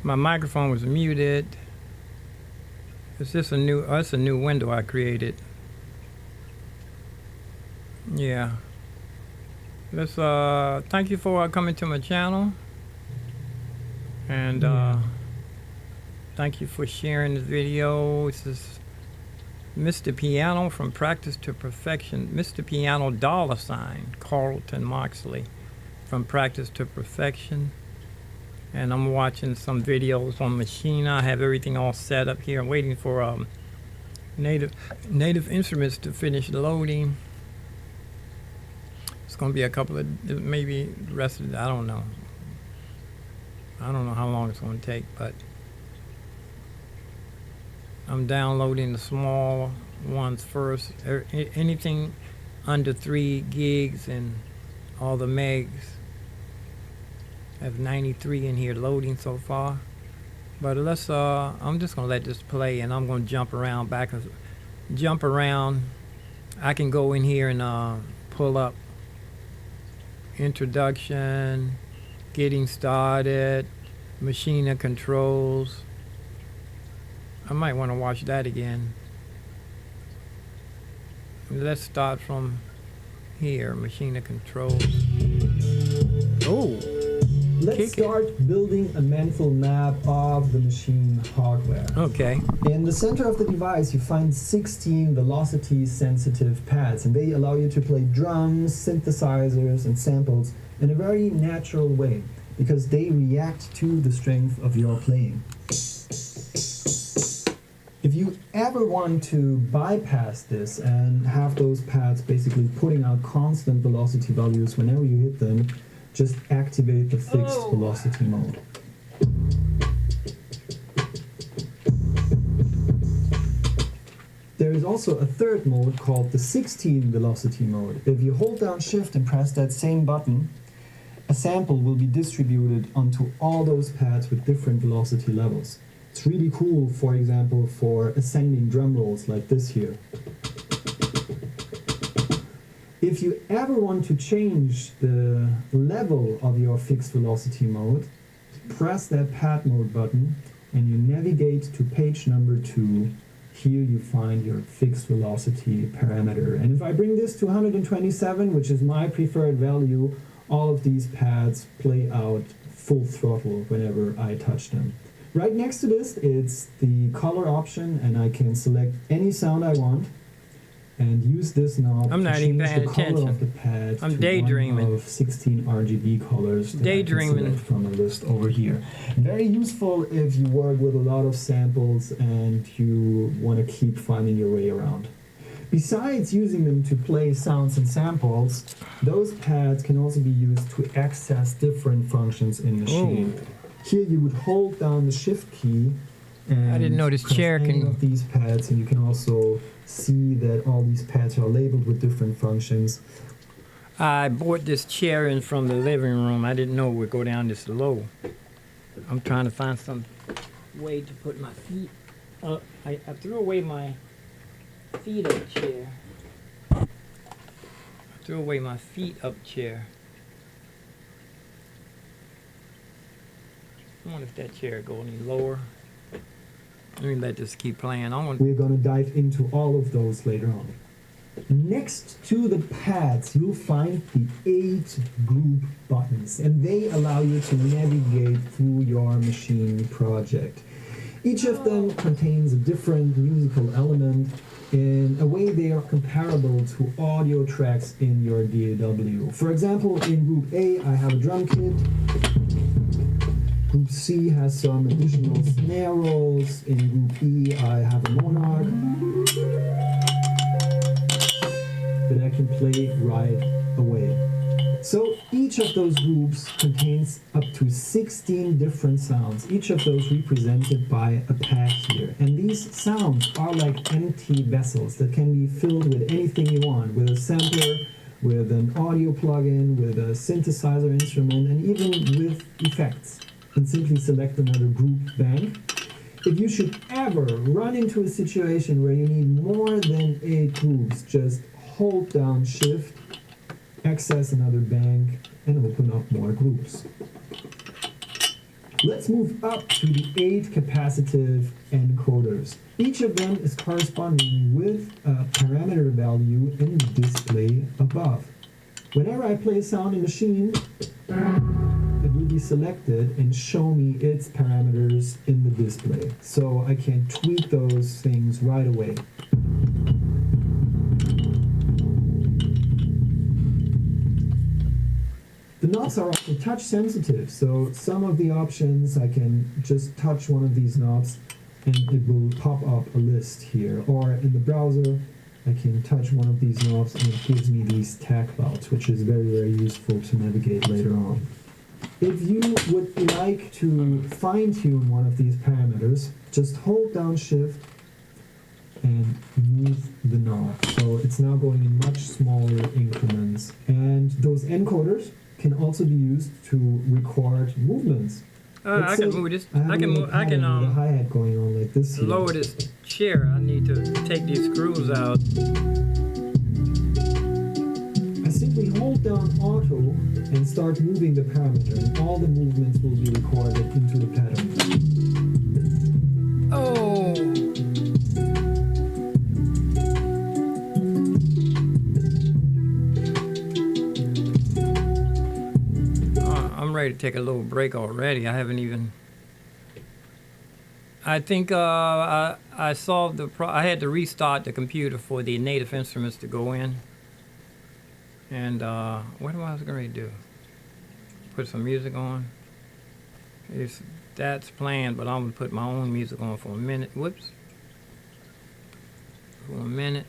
My microphone was muted. It's just a new, it's a new window I created. Yeah. Let's, thank you for coming to my channel. And, thank you for sharing this video. This is Mr. Piano from Practice to Perfection. Mr. Piano $, Carlton Moxley from Practice to Perfection. And I'm watching some videos on Machina. I have everything all set up here. I'm waiting for native instruments to finish loading. It's going to be a couple of, maybe the rest of it, I don't know. I don't know how long it's going to take, but I'm downloading the small ones first. Anything under 3 gigs and all the megs. I have 93 in here loading so far. But let's, I'm just going to let this play, and I'm going to jump around jump around. I can go in here and pull up introduction, getting started, Machina controls. I might want to watch that again. Let's start from here, Machina controls. Oh! Let's start building a mental map of the machine hardware. Okay. In the center of the device, you find 16 velocity-sensitive pads, and they allow you to play drums, synthesizers, and samples in a very natural way, because they react to the strength of your playing. If you ever want to bypass this and have those pads basically putting out constant velocity values whenever you hit them, just activate the fixed velocity mode. There is also a third mode called the 16 velocity mode. If you hold down Shift and press that same button, a sample will be distributed onto all those pads with different velocity levels. It's really cool, for example, for ascending drum rolls like this here. If you ever want to change the level of your fixed velocity mode, press that pad mode button and you navigate to page number 2. Here you find your fixed velocity parameter. And if I bring this to 127, which is my preferred value, all of these pads play out full throttle whenever I touch them. Right next to this, it's the color option, and I can select any sound I want and use this knob to change the color of the pad to daydreaming. one of 16 RGB colors that I can select from a list over here. Very useful if you work with a lot of samples and you want to keep finding your way around. Besides using them to play sounds and samples, those pads can also be used to access different functions in Machine. Here you would hold down the Shift key and I didn't know this chair any can of these pads, and you can also see that all these pads are labeled with different functions. I bought this chair in from the living room. I didn't know it would go down this low. I'm trying to find some way to put my feet up. I threw away my feet up chair. I threw away my feet up chair. I wonder if that chair go any lower. Let me let this keep playing. We're going to dive into all of those later on. Next to the pads, you'll find the 8 group buttons, and they allow you to navigate through your machine project. Each of them contains a different musical element. In a way, they are comparable to audio tracks in your DAW. For example, in Group A, I have a drum kit. Group C has some additional snare rolls. In Group E, I have a monarch that I can play right away. So each of those groups contains up to 16 different sounds, each of those represented by a pad here. And these sounds are like empty vessels that can be filled with anything you want, with a sampler, with an audio plugin, with a synthesizer instrument, and even with effects. And simply select another group bank. If you should ever run into a situation where you need more than 8 groups, just hold down Shift, access another bank, and open up more groups. Let's move up to the 8 capacitive encoders. Each of them is corresponding with a parameter value in the display above. Whenever I play a sound in machine, it will be selected and show me its parameters in the display. So I can tweak those things right away. The knobs are also touch sensitive, so some of the options I can just touch one of these knobs and it will pop up a list here. Or in the browser, I can touch one of these knobs and it gives me these tag clouds, which is very, very useful to navigate later on. If you would like to fine-tune one of these parameters, just hold down Shift and move the knob. So it's now going in much smaller increments. And those encoders can also be used to record movements. I can move this. I can the hi-hat going on like this here. lower this chair. I need to take these screws out. I simply hold down Auto and start moving the parameter, and all the movements will be recorded into the pattern. Oh. I'm ready to take a little break already. I haven't even. I think I solved the I had to restart the computer for the native instruments to go in. And what am I going to do? Put some music on. That's planned, but I'm going to put my own music on for a minute. Whoops. For a minute.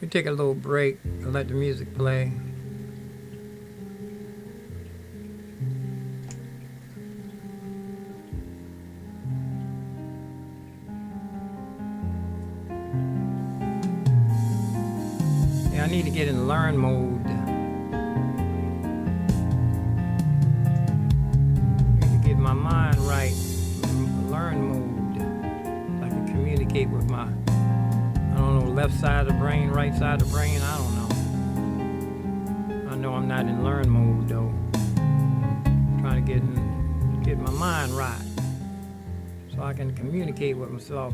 We take a little break and let the music play. Yeah, I need to get in learn mode. I need to get my mind right. Learn mode. So I can communicate with my left side of the brain, right side of the brain, I don't know. I know I'm not in learn mode though. I'm trying to get my mind right so I can communicate with myself,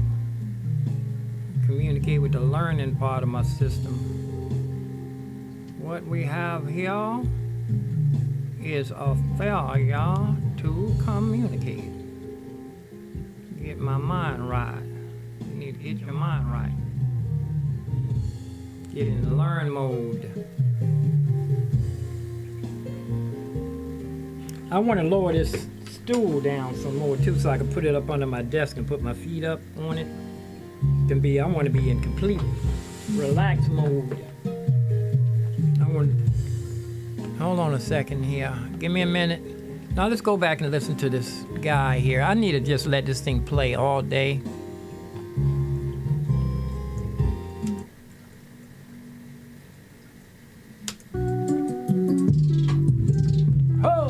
communicate with the learning part of my system. What we have here is a failure to communicate. Get my mind right. You need to get your mind right. Get in learn mode. I want to lower this stool down some more too, so I can put it up under my desk and put my feet up on it. I want to be in complete relaxed mode. Hold on a second here. Give me a minute. Now let's go back and listen to this guy here. I need to just let this thing play all day.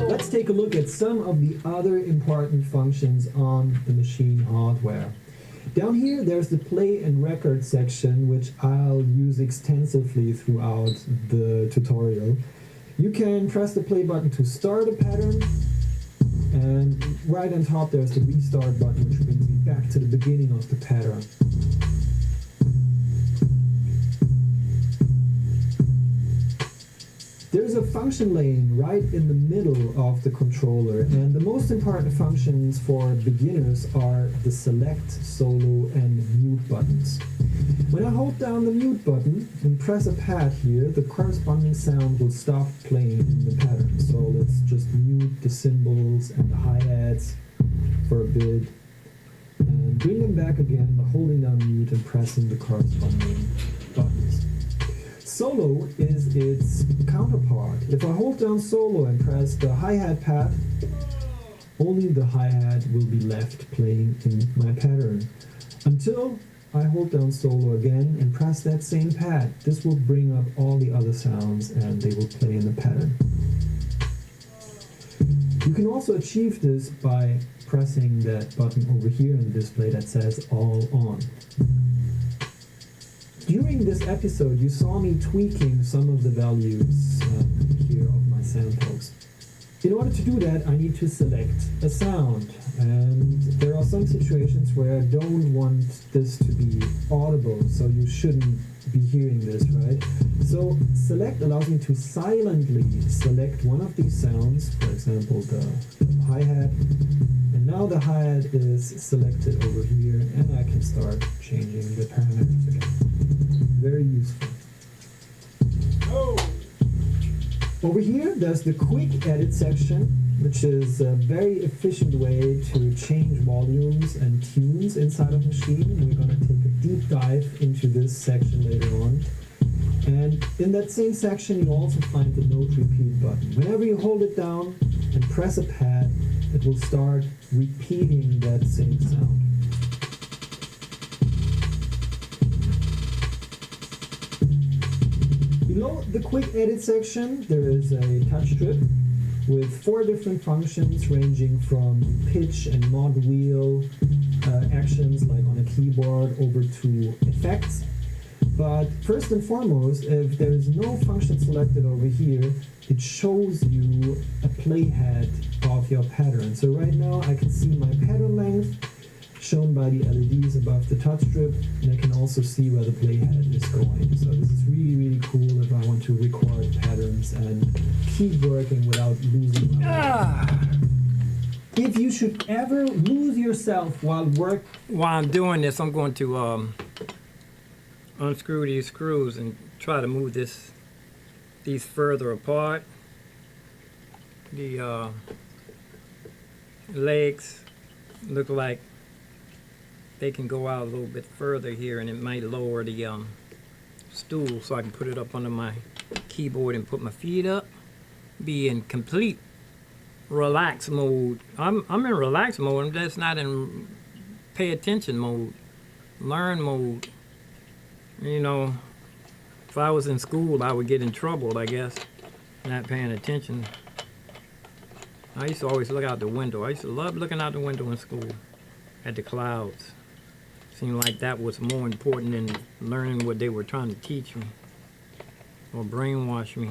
Let's take a look at some of the other important functions on the machine hardware. Down here, there's the play and record section, which I'll use extensively throughout the tutorial. You can press the play button to start a pattern, and right on top there's the restart button, which brings me back to the beginning of the pattern. There's a function lane right in the middle of the controller, and the most important functions for beginners are the select, solo, and mute buttons. When I hold down the mute button and press a pad here, the corresponding sound will stop playing in the pattern. So let's just mute the cymbals and the hi-hats for a bit, and bring them back again by holding down mute and pressing the corresponding buttons. Solo is its counterpart. If I hold down solo and press the hi-hat pad only the hi-hat will be left playing in my pattern. Until I hold down solo again and press that same pad. This will bring up all the other sounds and they will play in the pattern. You can also achieve this by pressing that button over here in the display that says all on. During this episode, you saw me tweaking some of the values here of my samples. In order to do that, I need to select a sound, and there are some situations where I don't want this to be audible, so you shouldn't be hearing this, right? So select allows me to silently select one of these sounds, for example the hi-hat, and now the hi-hat is selected over here, and I can start changing the parameters again. Very useful. Over here, there's the quick edit section, which is a very efficient way to change volumes and tunes inside of Machine. We're going to take a deep dive into this section later on. And in that same section, you also find the note repeat button. Whenever you hold it down and press a pad, it will start repeating that same sound. Below the quick edit section, there is a touch strip with 4 different functions ranging from pitch and mod wheel actions like on a keyboard over to effects. But first and foremost, if there is no function selected over here, it shows you a playhead of your pattern. So right now I can see my pattern length shown by the LEDs above the touch strip, and I can also see where the playhead is going. So this is really, really cool if I want to record patterns and keep working without losing my If you should ever lose yourself while I'm doing this, I'm going to unscrew these screws and try to move these further apart. The legs look like they can go out a little bit further here, and it might lower the stool so I can put it up under my keyboard and put my feet up. Be in complete relax mode. I'm in relax mode. I'm just not in pay attention mode, learn mode. You know, if I was in school, I would get in trouble, I guess, not paying attention. I used to always look out the window. I used to love looking out the window in school at the clouds. Seemed like that was more important than learning what they were trying to teach me or brainwash me.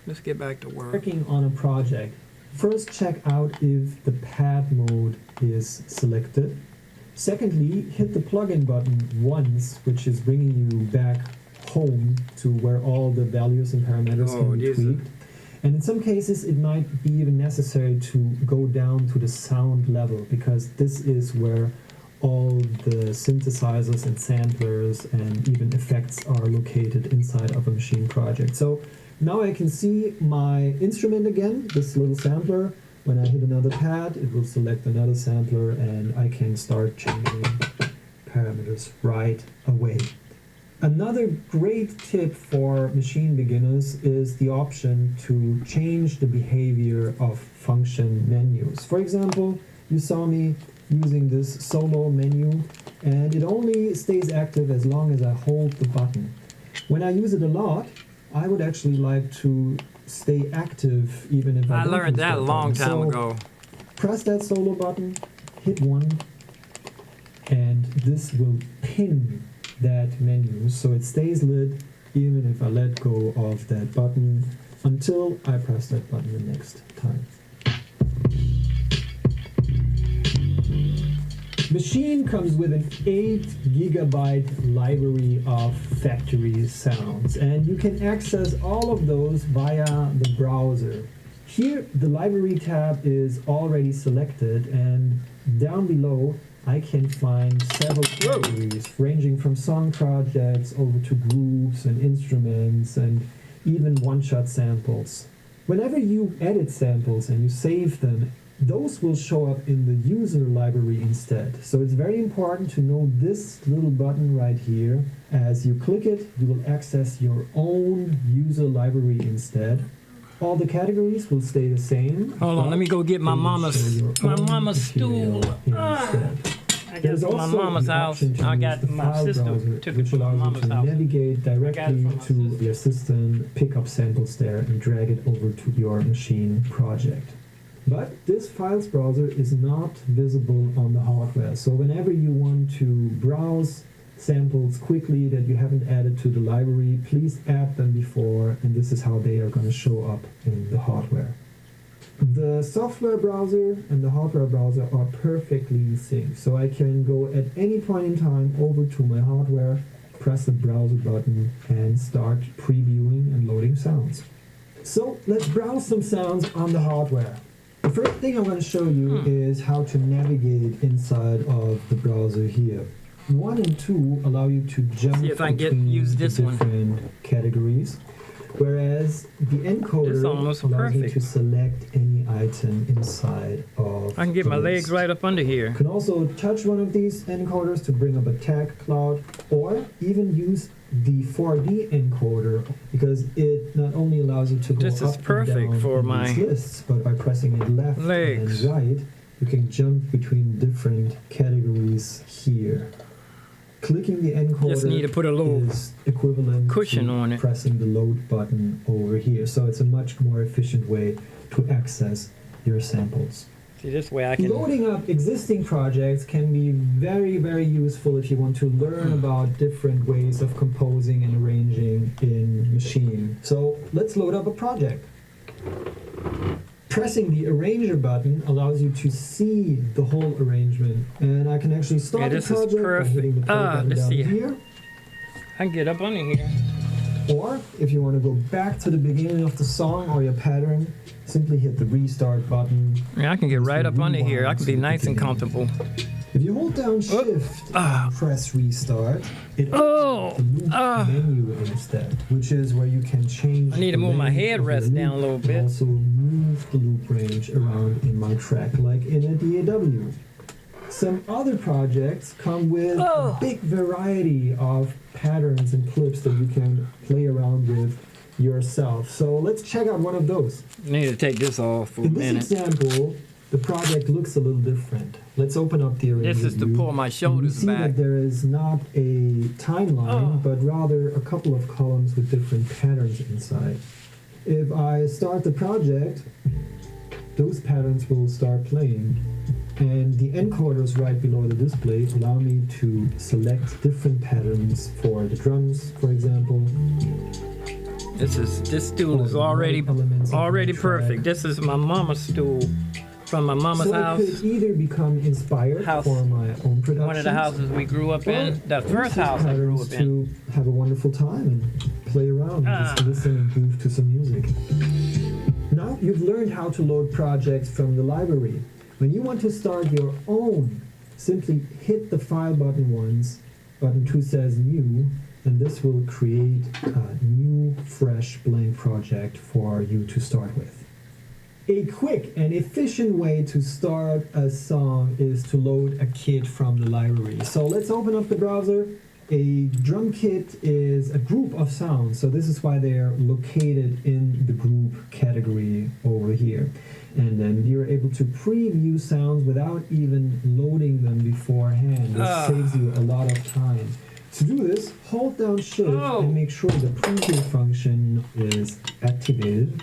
Let's get back to work. Working on a project, first check out if the pad mode is selected. Secondly, hit the plugin button once, which is bringing you back home to where all the values and parameters can be tweaked. And in some cases, it might be even necessary to go down to the sound level, because this is where all the synthesizers and samplers and even effects are located inside of a Machine project. So now I can see my instrument again, this little sampler. When I hit another pad, it will select another sampler, and I can start changing parameters right away. Another great tip for Machine beginners is the option to change the behavior of function menus. For example, you saw me using this solo menu, and it only stays active as long as I hold the button. When I use it a lot, I would actually like to stay active even if I don't learned use that a long time ago. Press that solo button, hit 1, and this will pin that menu so it stays lit even if I let go of that button until I press that button the next time. Machine comes with an 8 GB library of factory sounds, and you can access all of those via the browser. Here the library tab is already selected, and down below I can find several categories ranging from song projects over to groups and instruments and even one-shot samples. Whenever you edit samples and you save them, those will show up in the user library instead. So it's very important to know this little button right here. As you click it, you will access your own user library instead. All the categories will stay the same. Hold on, let me go get my They will mama's show your own mama's stool. material instead. I There's got my also mama's an house. option to I use got the my file sister browser, took it which from my allows you mama's to house. navigate directly from my to sister. your system, pick up samples there, and drag it over to your machine project. But this files browser is not visible on the hardware. So whenever you want to browse samples quickly that you haven't added to the library, please add them before, and this is how they are going to show up in the hardware. The software browser and the hardware browser are perfectly synced, so I can go at any point in time over to my hardware, press the browser button, and start previewing and loading sounds. So let's browse some sounds on the hardware. The first thing I'm going to show you is how to navigate inside of the browser here. 1 and 2 allow you to jump See if I can between use the this one. different categories, whereas the encoder It's almost allows you perfect. to select any item inside of I can get my the legs list. right up under here. You can also touch one of these encoders to bring up a tag cloud, or even use the 4D encoder, because it not only allows you to go This is up perfect and down for in my these lists, but by pressing it left legs. and right, you can jump between different categories here. Clicking the encoder Just need to put a little is equivalent cushion to on it. pressing the load button over here. So it's a much more efficient way to access your samples. See, this way I can. Loading up existing projects can be very, very useful if you want to learn about different ways of composing and arranging in Machine. So let's load up a project. Pressing the Arranger button allows you to see the whole arrangement, and I can actually start Yeah, the this is project by hitting the play perfect. button Let's down see. here. I can get up under here. Or if you want to go back to the beginning of the song or your pattern, simply hit the restart button. Yeah, I can get right up under here. I can be nice and comfortable. If you hold down Shift and press restart, it Oh, opens the loop menu instead, which is where you can change. I need to the move my length of your headrest down a loop little and bit. Also move the loop range around in my track, like in a DAW. Some other projects come with a big variety of patterns and clips that you can play around with yourself. So let's check out one of those. I need to take this off for a In this minute. example, the project looks a little different. Let's open up the Arranger This is to view, pull my and shoulders you see back. that there is not a timeline, Oh. but rather a couple of columns with different patterns inside. If I start the project, those patterns will start playing. And the encoders right below the display allow me to select different patterns for the drums, for example. This stool is already Elements of my perfect. track. This is my mama's stool from my mama's So house. I could either become inspired House. for my own production. One of the houses we grew up in. The first house I grew up in. To have a wonderful time and play around, and just listen and groove to some music. Now you've learned how to load projects from the library. When you want to start your own, simply hit the file button once. Button 2 says new, and this will create a new, fresh, blank project for you to start with. A quick and efficient way to start a song is to load a kit from the library. So let's open up the browser. A drum kit is a group of sounds, so this is why they are located in the group category over here. And then you're able to preview sounds without even loading them beforehand. This saves you a lot of time. To do this, hold down Shift and make sure the preview function is activated.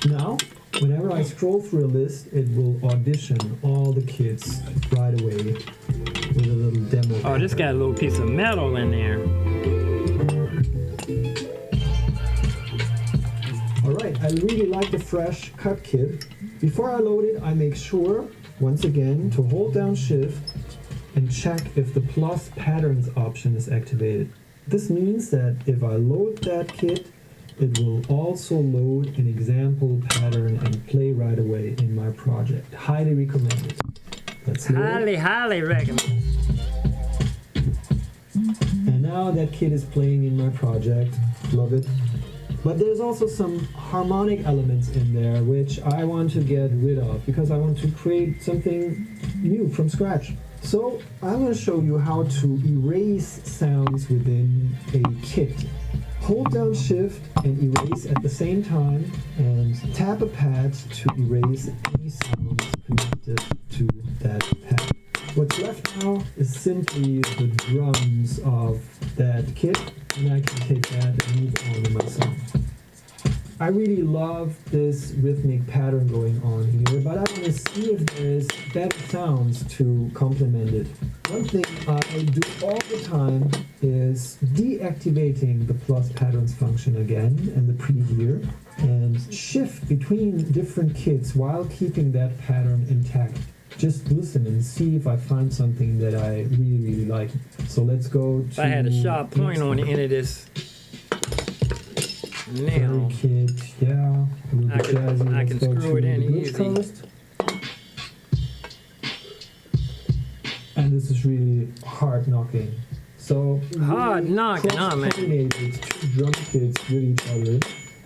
Now, whenever I scroll through a list, it will audition all the kits right away with a little demo. Oh, this got a little piece of metal in there. Alright, I really like the fresh cut kit. Before I load it, I make sure, once again, to hold down Shift and check if the plus patterns option is activated. This means that if I load that kit, it will also load an example pattern and play right away in my project. Highly recommended. Let's load it. Highly recommend. And now that kit is playing in my project. Love it. But there's also some harmonic elements in there which I want to get rid of because I want to create something new from scratch. So I'm going to show you how to erase sounds within a kit. Hold down Shift and erase at the same time, and tap a pad to erase any sounds connected to that pad. What's left now is simply the drums of that kit, and I can take that and move on to my song. I really love this rhythmic pattern going on here, but I want to see if there's better sounds to complement it. One thing I do all the time is deactivating the plus patterns function again and the preview and shift between different kits while keeping that pattern intact. Just listen and see if I find something that I really like. So let's go to... If I had a sharp point on the end of this nail, kit, yeah. I can screw it in easy. And this is really hard knocking. So hard knocking, huh, man? Coordinated two drum kits with each other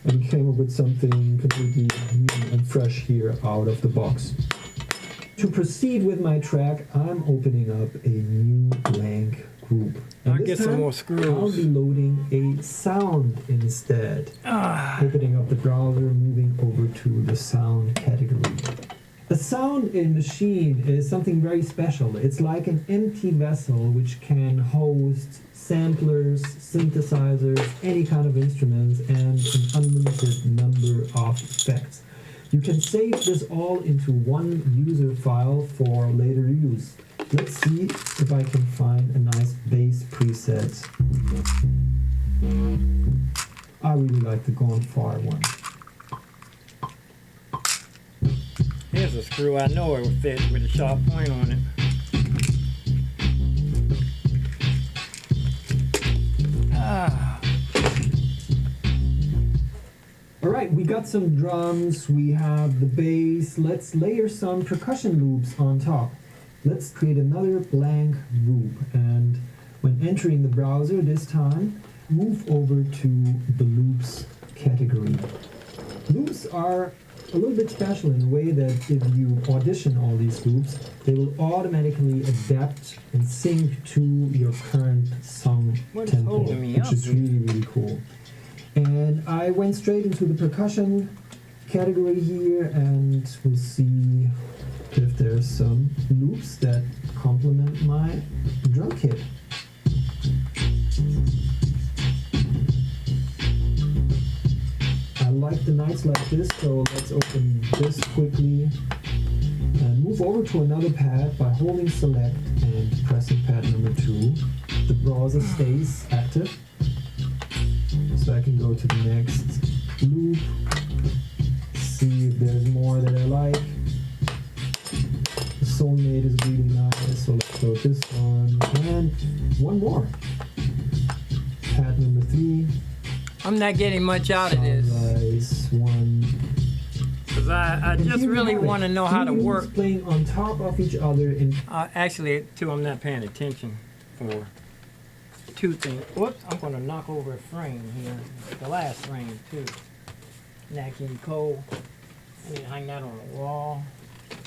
and came up with something completely new and fresh here out of the box. To proceed with my track, I'm opening up a new blank group. And I'll get some more screws. I'll be loading a sound instead. Opening up the browser, moving over to the sound category. A sound in Machine is something very special. It's like an empty vessel which can host samplers, synthesizers, any kind of instruments, and an unlimited number of effects. You can save this all into one user file for later use. Let's see if I can find a nice bass preset. I really like the Gone Far one. Here's a screw I know it would fit with a sharp point on it. Alright, we got some drums, we have the bass. Let's layer some percussion loops on top. Let's create another blank loop, and when entering the browser this time, move over to the loops category. Loops are a little bit special in a way that if you audition all these loops, they will automatically adapt and sync to your current song tempo, which is really cool. And I went straight into the percussion category here, and we'll see if there's some loops that complement my drum kit. I like the nights like this, so let's open this quickly and move over to another pad by holding select and pressing pad number 2. The browser stays active, so I can go to the next loop, see if there's more that I like. The Soulmate is really nice, so let's go this one, and one more. Pad number 3. I'm not getting much out of this. Sunrise one. Because I just really want to know how to work. Playing on top of each other in... Actually, too, I'm not paying attention for two things. Whoops, I'm going to knock over a frame here. The last frame, too. Nat King Cole. I need to hang that on the wall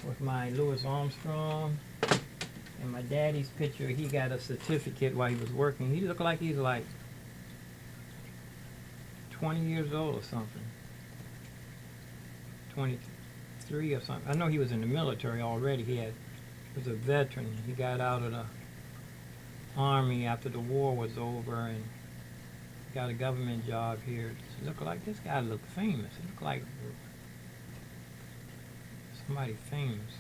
with my Louis Armstrong. And my daddy's picture, he got a certificate while he was working. He looked like he's like 20 years old or something. 23 or something. I know he was in the military already. He was a veteran. He got out of the Army after the war was over and got a government job here. It looked like this guy looked famous. It looked like somebody famous.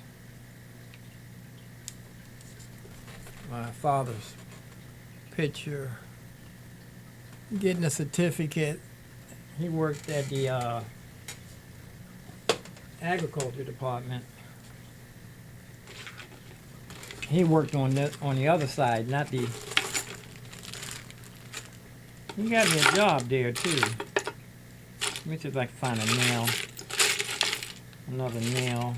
My father's picture, getting a certificate. He worked at the agriculture department. He worked on the other side, not the. He got me a job there too. Let me see if I can find a nail. Another nail.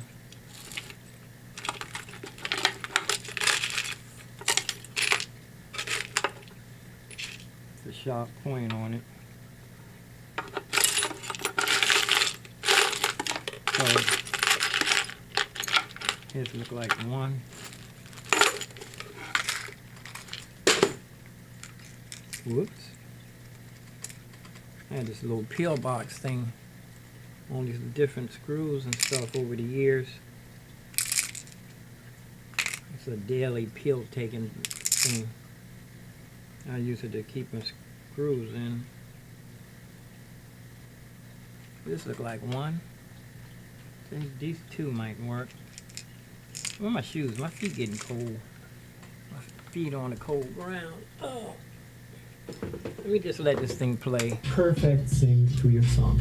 It's a sharp point on it. So here's look like one. Whoops. I had this little peel box thing on these different screws and stuff over the years. It's a daily peel taking thing. I use it to keep my screws in. This look like one. These two might work. Where are my shoes? My feet getting cold. My feet on the cold ground. Oh. Let me just let this thing play. Perfect sync to your song.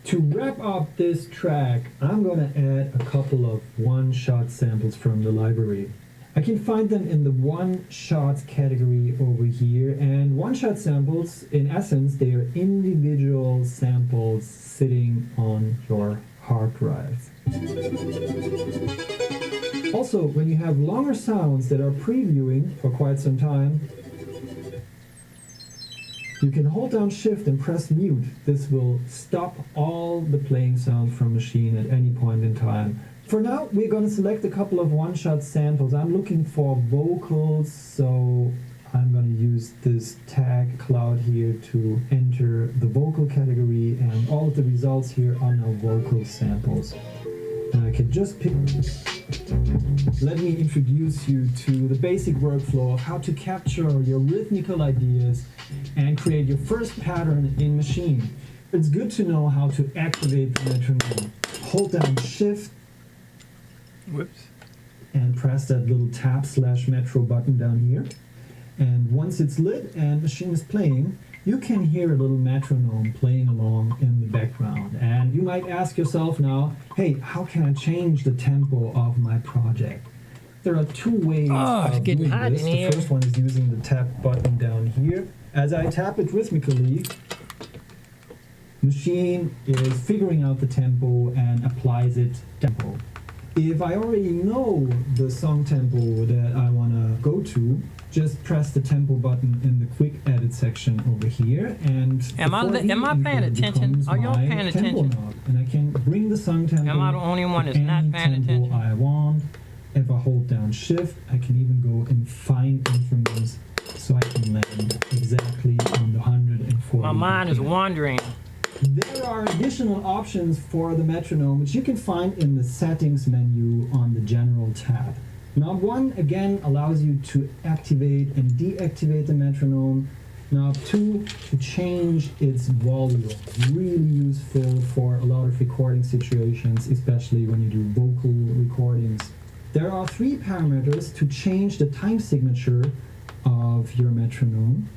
To wrap up this track, I'm gonna add a couple of one-shot samples from the library. I can find them in the one-shots category over here, and one-shot samples, in essence, they are individual samples sitting on your hard drive. Also, when you have longer sounds that are previewing for quite some time, you can hold down Shift and press mute. This will stop all the playing sound from Machine at any point in time. For now, we're going to select a couple of one-shot samples. I'm looking for vocals, so I'm going to use this tag cloud here to enter the vocal category, and all of the results here are now vocal samples. And I can just pick. Let me introduce you to the basic workflow of how to capture your rhythmical ideas and create your first pattern in Machine. It's good to know how to activate the metronome. Hold down Shift. Whoops. And press that little tab/metro button down here. And once it's lit and Machine is playing, you can hear a little metronome playing along in the background. And you might ask yourself now, hey, how can I change the tempo of my project? There are two ways of doing this. The first one is using the tap button down here. As I tap it rhythmically, Machine is figuring out the tempo and applies it tempo. If I already know the song tempo that I want to go to, just press the tempo button in the quick edit section over here, and am I paying attention? Are y'all paying attention? Knob, and I can bring the song tempo. Am I the only one that's not paying attention? I want. If I hold down Shift, I can even go in fine increments, so I can land exactly on the 140. My mind is wandering. There are additional options for the metronome, which you can find in the settings menu on the general tab. Knob 1 again allows you to activate and deactivate the metronome. Knob 2 to change its volume. Really useful for a lot of recording situations, especially when you do vocal recordings. There are 3 parameters to change the time signature of your metronome.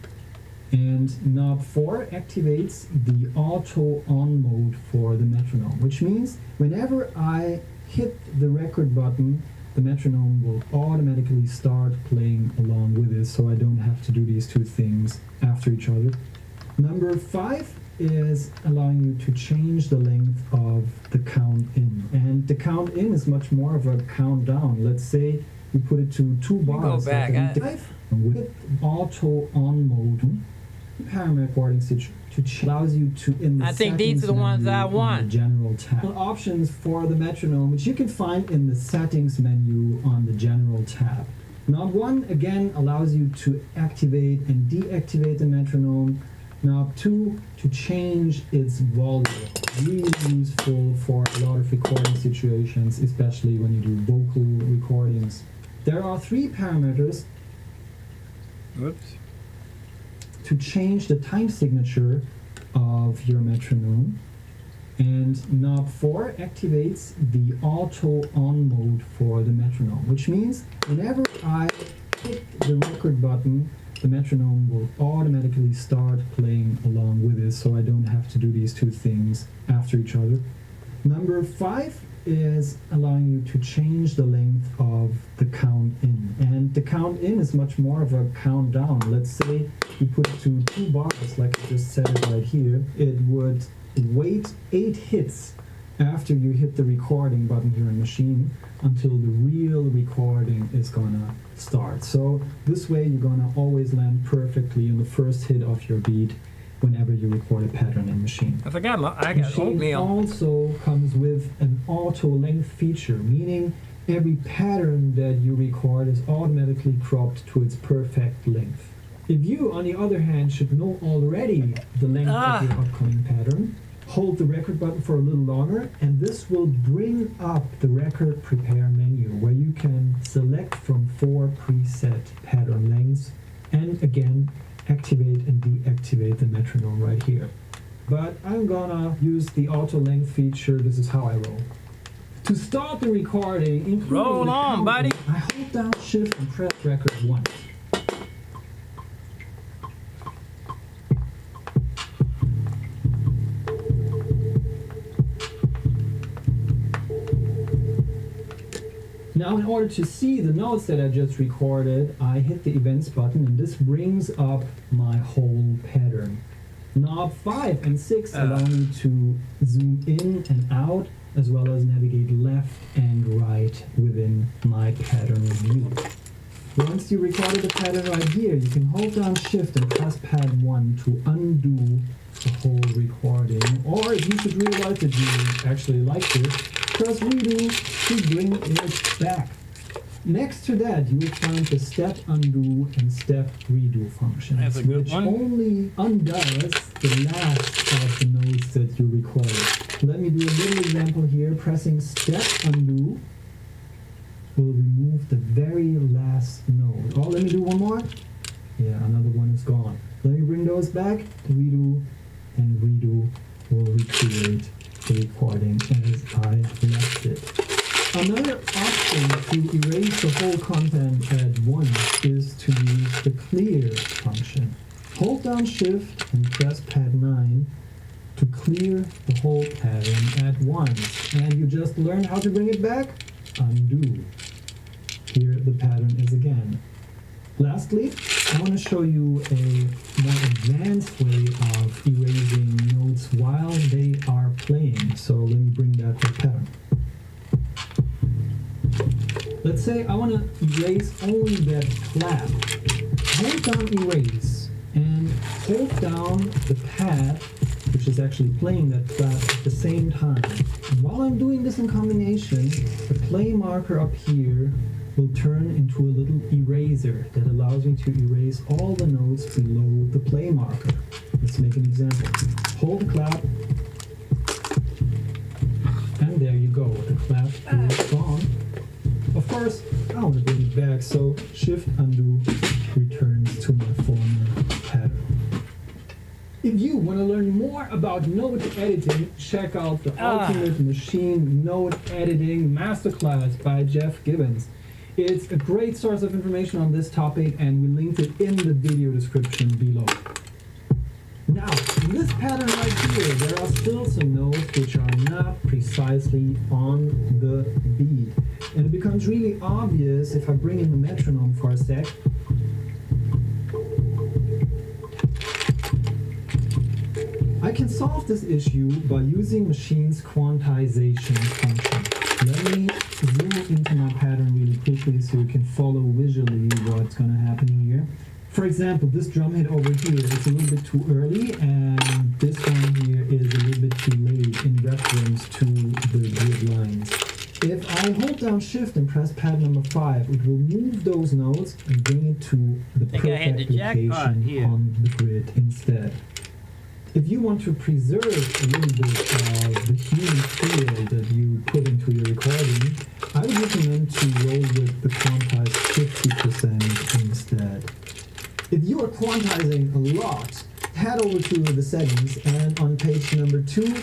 And knob 4 activates the auto on mode for the metronome, which means whenever I hit the record button, the metronome will automatically start playing along with it, so I don't have to do these two things after each other. Number 5 is allowing you to change the length of the count in. And the count in is much more of a countdown. Let's say you put it to 2 bars. Go back. With auto on mode, parameter recording to allows you to in the I think these are the ones I want. The general tab. Options for the metronome, which you can find in the settings menu on the general tab. Knob 1 again allows you to activate and deactivate the metronome. Knob 2 to change its volume. Really useful for a lot of recording situations, especially when you do vocal recordings. There are 3 parameters. Whoops. To change the time signature of your metronome, and knob 4 activates the auto on mode for the metronome, which means whenever I hit the record button, the metronome will automatically start playing along with it, so I don't have to do these two things after each other. Number 5 is allowing you to change the length of the count in. And the count in is much more of a countdown. Let's say you put it to 2 bars, like I just said it right here. It would wait 8 hits after you hit the recording button here in Machine until the real recording is gonna start. So this way you're gonna always land perfectly on the first hit of your beat whenever you record a pattern in Machine. I got oatmeal. Also comes with an auto length feature, meaning every pattern that you record is automatically cropped to its perfect length. If you, on the other hand, should know already the length of your upcoming pattern, hold the record button for a little longer, and this will bring up the record prepare menu where you can select from 4 preset pattern lengths and again activate and deactivate the metronome right here. But I'm gonna use the auto length feature. This is how I roll. To start the recording, including Roll the on, counting, buddy. I hold down shift and press record once. Now in order to see the notes that I just recorded, I hit the events button and this brings up my whole pattern. Knob 5 and 6 allow me to zoom in and out as well as navigate left and right within my pattern view. Once you recorded the pattern right here, you can hold down shift and press pad 1 to undo the whole recording. Or if you should realize that you actually like this, press redo to bring it back. Next to that, you will find the step undo and step redo functions, That's a good which one. only undoes the last of the notes that you recorded. Let me do a little example here. Pressing step undo will remove the very last note. Oh, let me do one more. Yeah, another one is gone. Let me bring those back. Redo and redo will recreate the recording as I left it. Another option to erase the whole content at once is to use the clear function. Hold down shift and press pad 9 to clear the whole pattern at once. And you just learned how to bring it back. Undo. Here the pattern is again. Lastly, I want to show you a more advanced way of erasing notes while they are playing. So let me bring that to the pattern. Let's say I want to erase only that clap. Hold down erase and hold down the pad, which is actually playing that clap at the same time. And while I'm doing this in combination, the play marker up here will turn into a little eraser that allows me to erase all the notes below the play marker. Let's make an example. Hold the clap, and there you go. The clap is gone. Of course, I want to bring it back, so shift undo returns to my former pattern. If you want to learn more about note editing, check out the Ultimate Machine Note Editing Masterclass by Jeff Gibbons. It's a great source of information on this topic, and we linked it in the video description below. Now, in this pattern right here, there are still some notes which are not precisely on the beat. And it becomes really obvious if I bring in the metronome for a sec. I can solve this issue by using Machine's quantization function. Let me zoom into my pattern really quickly so you can follow visually what's going to happen here. For example, this drum hit over here is a little bit too early, and this one here is a little bit too late in reference to the grid lines. If I hold down shift and press pad number 5, it will move those notes and bring it to the perfect location on the grid instead. If you want to preserve a little bit of the human feel that you put into your recording, I would recommend to roll with the quantized 50% instead. If you are quantizing a lot, head over to the settings, and on page number 2,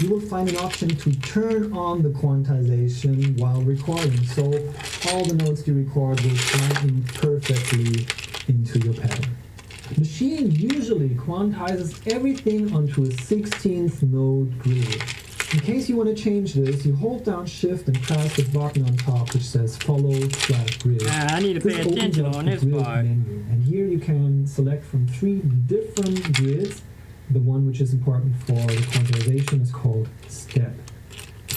you will find an option to turn on the quantization while recording, so all the notes you record will slide in perfectly into your pattern. Machine usually quantizes everything onto a 16th note grid. In case you want to change this, you hold down shift and press the button on top which says follow/grid. I need to pay attention on this part. Menu. And here you can select from 3 different grids. The one which is important for the quantization is called step.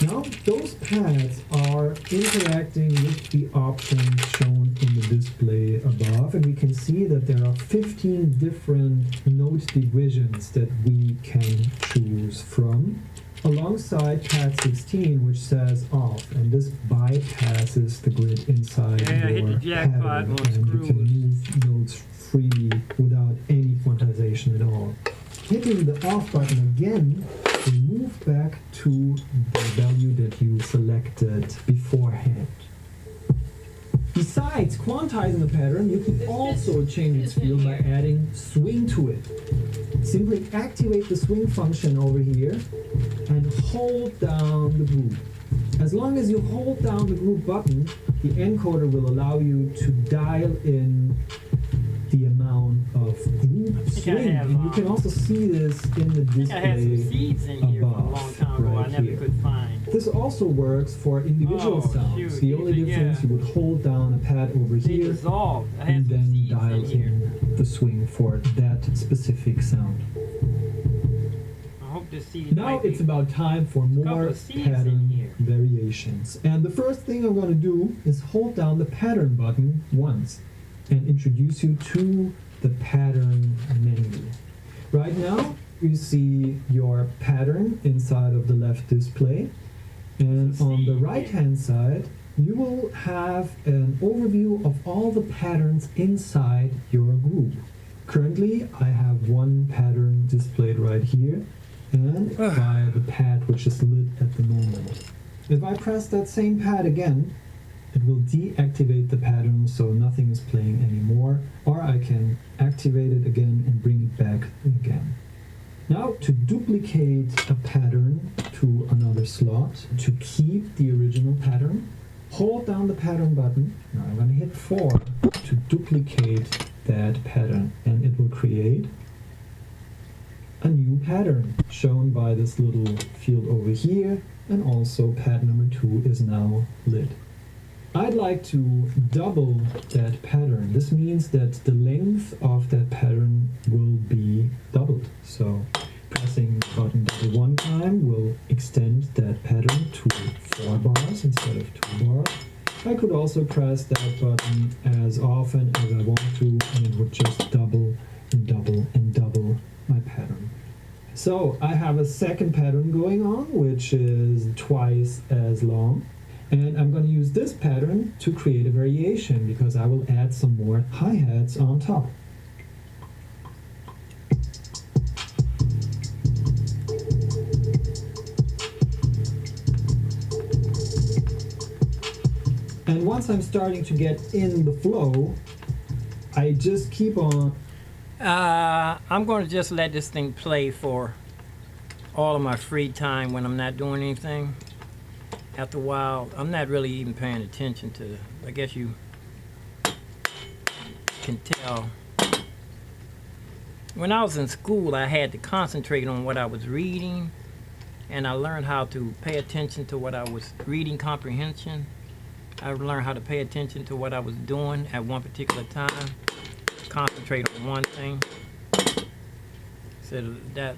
Now, those pads are interacting with the options shown in the display above, and we can see that there are 15 different note divisions that we can choose from. alongside pad 16, which says off, and this bypasses the grid inside Yeah, I hit your the jackpot pattern, on and you can screws. move nodes freely without any quantization at all. Hitting the off button again will move back to the value that you selected beforehand. Besides quantizing a pattern, you can also change its field by adding swing to it. Simply activate the swing function over here and hold down the group. As long as you hold down the group button, the encoder will allow you to dial in the amount of group swing. And you can also see this in the I had some display seeds in here from a long above, time ago I right never here. could find. This also works for individual Oh, sounds. shoot, The only yeah. difference, you would hold down a pad over They here dissolved. I had and some then seeds dial in here. in the swing for that specific sound. I hope this seed Now might be- it's about time for more of seeds in pattern here. variations. And the first thing I'm going to do is hold down the pattern button once and introduce you to the pattern menu. Right now you see your pattern inside of the left display, and on the right hand side you will have an overview of all the patterns inside your group. Currently I have one pattern displayed right here and by the pad which is lit at the moment. If I press that same pad again, it will deactivate the pattern so nothing is playing anymore, or I can activate it again and bring it back again. Now to duplicate a pattern to another slot, to keep the original pattern, hold down the pattern button. Now I'm going to hit 4 to duplicate that pattern, and it will create a new pattern shown by this little field over here, and also pad number 2 is now lit. I'd like to double that pattern. This means that the length of that pattern will be doubled. So pressing the button double one time will extend that pattern to 4 bars instead of 2 bars. I could also press that button as often as I want to, and it would just double and double and double my pattern. So I have a second pattern going on, which is twice as long. And I'm going to use this pattern to create a variation because I will add some more hi-hats on top. And once I'm starting to get in the flow, I just keep on. I'm going to just let this thing play for all of my free time when I'm not doing anything. After a while, I'm not really even paying attention to, I guess you can tell. When I was in school, I had to concentrate on what I was reading, and I learned how to pay attention to what I was reading comprehension. I learned how to pay attention to what I was doing at one particular time, concentrate on one thing. So that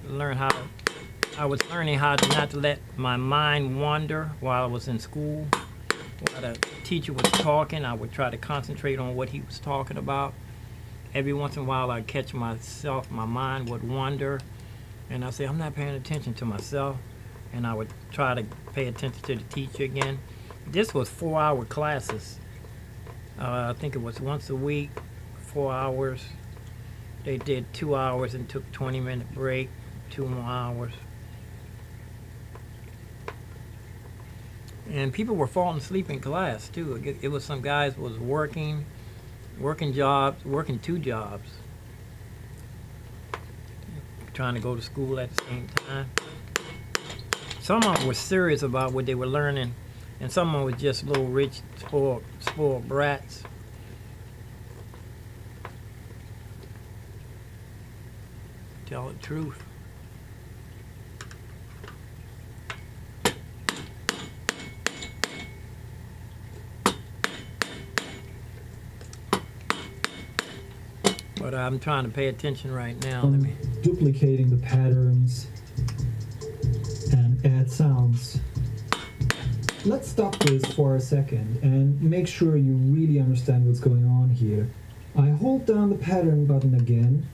I was learning how to not to let my mind wander while I was in school. While the teacher was talking, I would try to concentrate on what he was talking about. Every once in a while, I'd catch myself, my mind would wander, and I'd say, I'm not paying attention to myself, and I would try to pay attention to the teacher again. This was 4-hour classes. I think it was once a week, 4 hours. They did 2 hours and took 20-minute break, 2 more hours. And people were falling asleep in class too. It was some guys was working jobs, working 2 jobs, trying to go to school at the same time. Some of them were serious about what they were learning, and some of them were just little rich, spoiled brats. Tell the truth. But I'm trying to pay attention right now. Let me. Duplicating the patterns and add sounds. Let's stop this for a second and make sure you really understand what's going on here. I hold down the pattern button again,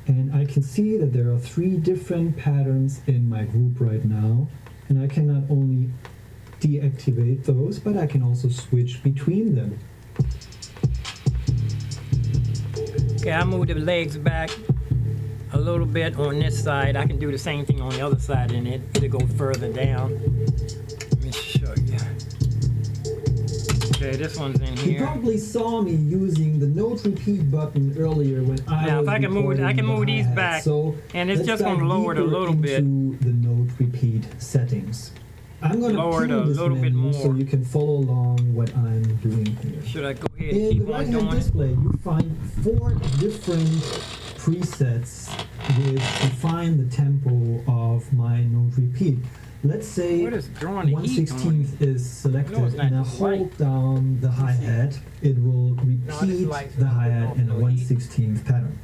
and I can see that there are 3 different patterns in my group right now. And I can not only deactivate those, but I can also switch between them. Okay, I move the legs back a little bit on this side. I can do the same thing on the other side and it'll go further down. Let me show you. Okay, this one's in You here. probably saw me using the note repeat button earlier when I Now, was if I can move recording these hi-hat. back, So and it's let's just gonna dive lower it a deeper little bit. into the note repeat settings. I'm going to Lower it pin a this little bit menu so more. you can follow along what I'm doing here. Should I go ahead and In the keep on right-hand doing it? display, you find 4 different presets which define the tempo of my note repeat. Let's say What is drawing the heat on? 1/16th is selected No, it's not. and I It's light. hold down the hi-hat, it will repeat light's the not hi-hat off, in a no heat. 1/16th pattern.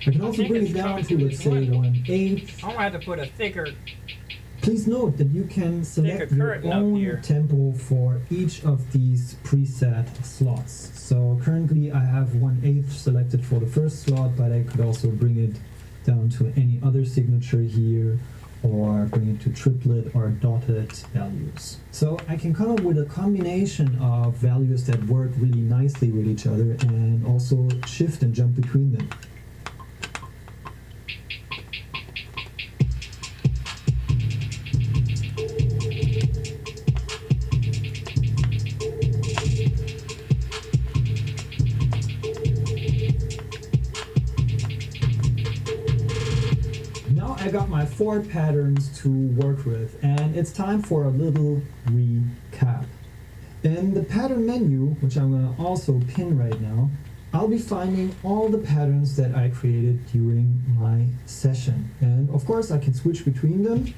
I can also think bring it's it down coming to, through let's this say, window. 1/8. I'm gonna have to put a thicker. Please note that you can select your curtain up own here. tempo for each of these preset slots. So currently I have 1/8 selected for the first slot, but I could also bring it down to any other signature here, or bring it to triplet or dotted values. So I can come up with a combination of values that work really nicely with each other and also shift and jump between them. Now I got my 4 patterns to work with, and it's time for a little recap. In the pattern menu, which I'm going to also pin right now, I'll be finding all the patterns that I created during my session. And of course I can switch between them.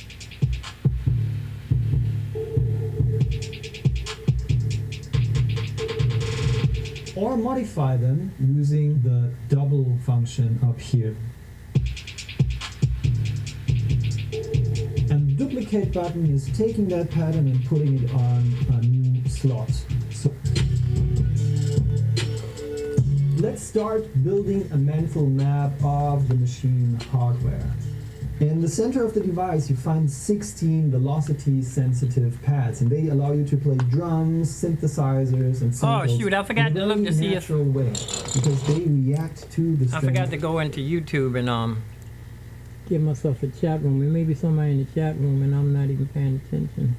Or modify them using the double function up here. And the duplicate button is taking that pattern and putting it on a new slot. So let's start building a mental map of the machine hardware. In the center of the device you find 16 velocity sensitive pads, and they allow you to play drums, synthesizers, and samples shoot, I forgot in a to look very to see if- natural way, because they react to the I forgot to go into YouTube and Give myself a chat room, and maybe somebody in the chat room and I'm not even paying attention.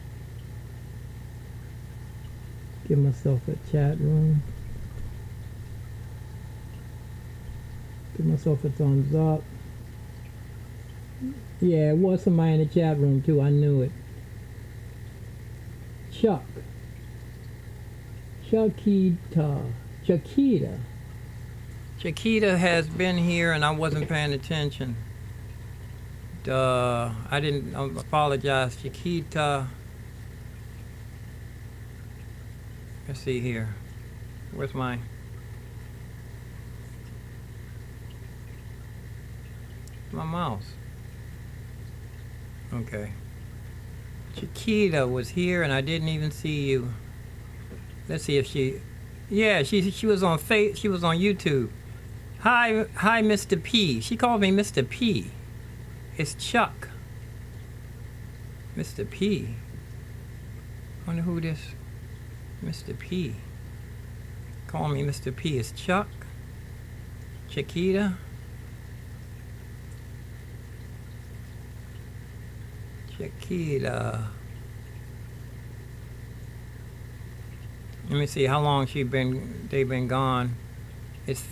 Give myself a chat room. Give myself a thumbs up. Yeah, it was somebody in the chat room too, I knew it. Chuck. Chiquita. Chiquita has been here and I wasn't paying attention. I didn't apologize, Chiquita. Let's see here. Where's my mouse? Okay. Chiquita was here and I didn't even see you. Let's see if she. Yeah, she was on she was on YouTube. Hi, Mr. P. She called me Mr. P. It's Chuck. Mr. P. Wonder who this Mr. P. Call me Mr. P. It's Chuck. Chiquita. Chiquita. Let me see how long they've been gone. It's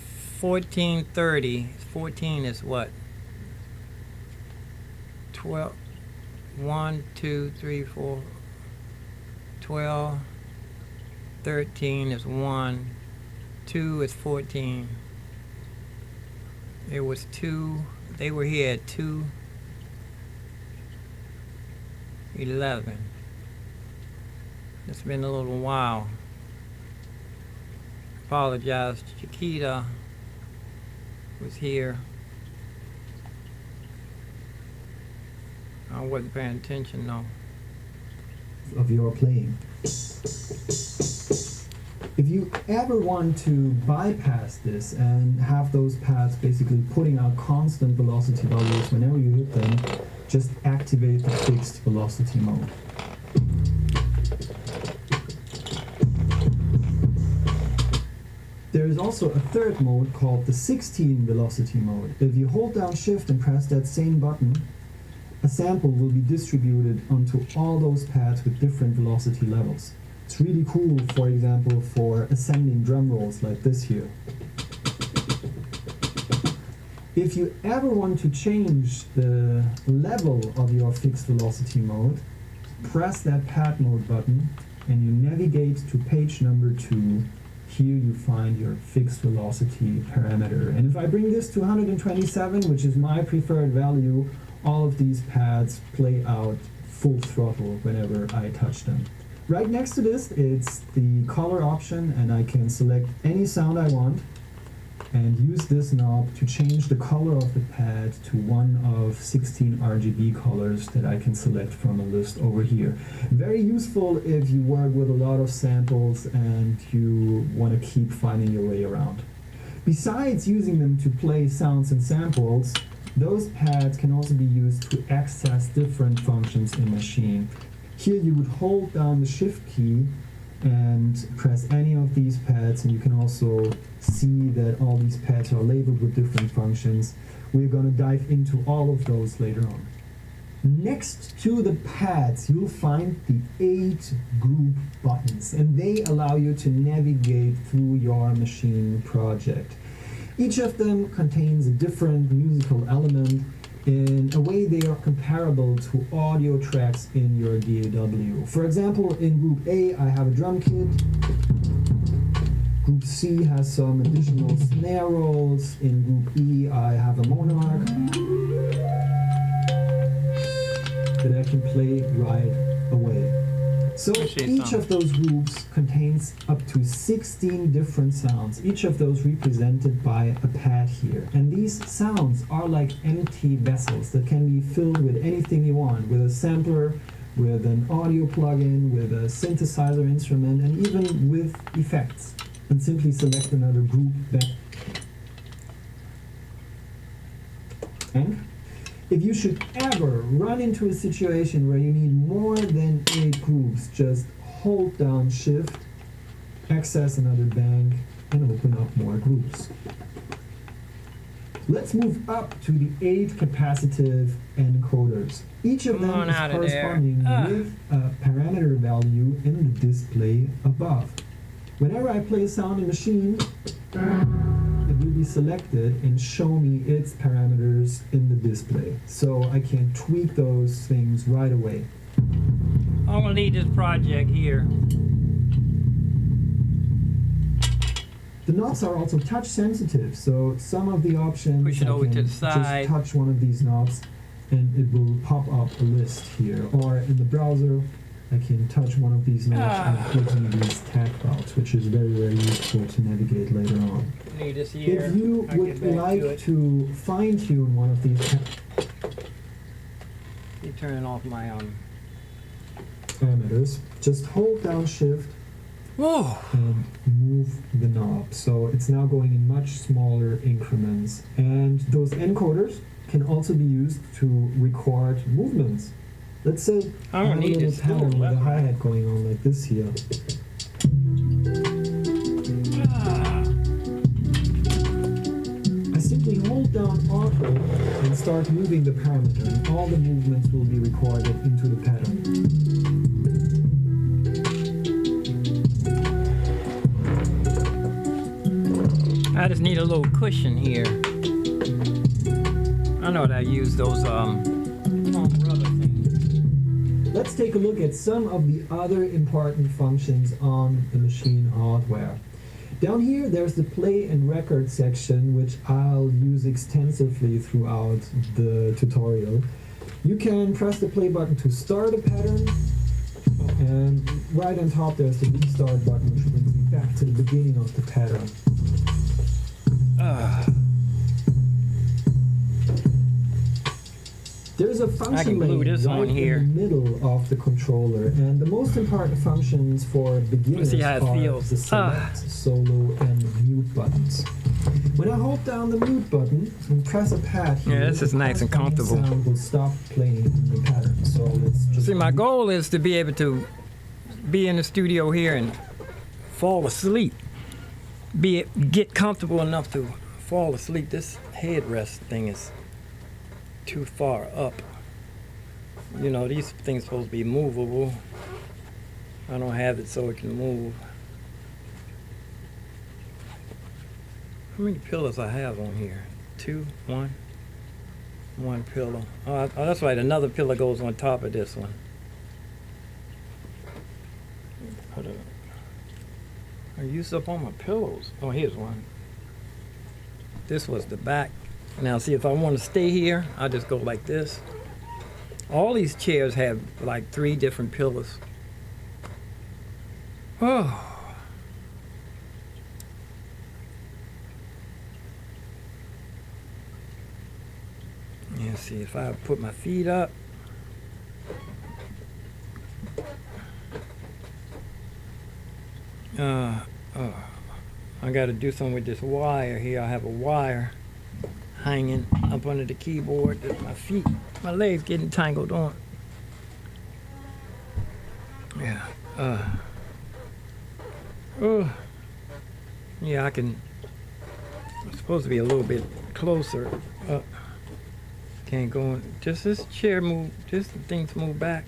14:30. 14 is what? 12. 1, 2, 3, 4. 12. 13 is 1. 2 is 14. There was 2. They were here at 2:11. It's been a little while. Apologize. Chiquita was here. I wasn't paying attention, no. Of your playing. If you ever want to bypass this and have those pads basically putting out constant velocity values whenever you hit them, just activate the fixed velocity mode. There is also a third mode called the 16 velocity mode. If you hold down shift and press that same button, a sample will be distributed onto all those pads with different velocity levels. It's really cool, for example, for ascending drum rolls like this here. If you ever want to change the level of your fixed velocity mode, press that pad mode button and you navigate to page number 2. Here you find your fixed velocity parameter. And if I bring this to 127, which is my preferred value, all of these pads play out full throttle whenever I touch them. Right next to this, it's the color option, and I can select any sound I want and use this knob to change the color of the pad to one of 16 RGB colors that I can select from a list over here. Very useful if you work with a lot of samples and you want to keep finding your way around. Besides using them to play sounds and samples, those pads can also be used to access different functions in Machine. Here you would hold down the shift key and press any of these pads, and you can also see that all these pads are labeled with different functions. We're going to dive into all of those later on. Next to the pads, you'll find the 8 group buttons, and they allow you to navigate through your Machine project. Each of them contains a different musical element. In a way, they are comparable to audio tracks in your DAW. For example, in Group A, I have a drum kit. Group C has some additional snare rolls. In Group E, I have a monarch that I can play right away. So each of those groups contains up to 16 different sounds, each of those represented by a pad here. And these sounds are like empty vessels that can be filled with anything you want, with a sampler, with an audio plugin, with a synthesizer instrument, and even with effects. And simply select another group back. And if you should ever run into a situation where you need more than 8 groups, just hold down shift, access another bank, and open up more groups. Let's move up to the 8 capacitive encoders. Each of them is corresponding with a parameter value in the display above. Whenever I play a sound in Machine, it will be selected and show me its parameters in the display. So I can tweak those things right away. I'm gonna leave this project here. The knobs are also touch sensitive, so some of the options Push it over to the side. just touch one of these knobs and it will pop up a list here. Or in the browser, I can touch one of these knobs and it gives me these tag routes, which is very, very useful to navigate later on. Leave this here. If you would like to fine-tune one of these You turning off my parameters, just hold down shift and move the knob. So it's now going in much smaller increments. And those encoders can also be used to record movements. Let's say I have a little pattern with a hi-hat going on like this here. I simply hold down auto and start moving the parameter, and all the movements will be recorded into the pattern. I just need a little cushion here. I know that I use those rubber things. Let's take a look at some of the other important functions on the Machine hardware. Down here there's the play and record section, which I'll use extensively throughout the tutorial. You can press the play button to start a pattern, and right on top there's the restart button, which brings me back to the beginning of the pattern. There's a function lane right in the middle of the controller, and the most important functions for beginners are the select, solo, and mute buttons. When I hold down the mute button and press a pad here, Yeah, this is the nice and corresponding comfortable. sound will stop playing in the pattern. So let's just See, my goal is to be able to be in the studio here and fall asleep. Get comfortable enough to fall asleep. This headrest thing is too far up. You know, these things supposed to be movable. I don't have it so it can move. How many pillows I have on here? 2, 1, 1 pillow. Oh, that's right. Another pillow goes on top of this one. Put it. I used up all my pillows. Oh, here's one. This was the back. Now, see, if I want to stay here, I just go like this. All these chairs have like 3 different pillows. Oh. Yeah, see, if I put my feet up. I got to do something with this wire here. I have a wire hanging up under the keyboard that my legs getting tangled on. Yeah. Yeah, I'm supposed to be a little bit closer. Can't go in. Just this chair move. Just the things move back.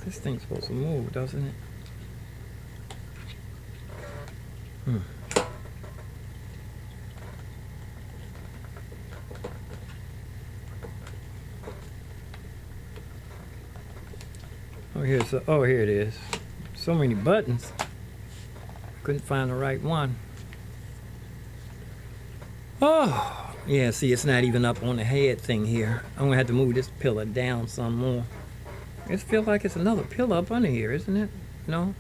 This thing's supposed to move, doesn't it? Oh, here it is. So many buttons. Couldn't find the right one. Oh, yeah, see, it's not even up on the head thing here. I'm gonna have to move this pillow down some more. It feels like it's another pillow up under here, isn't it? No?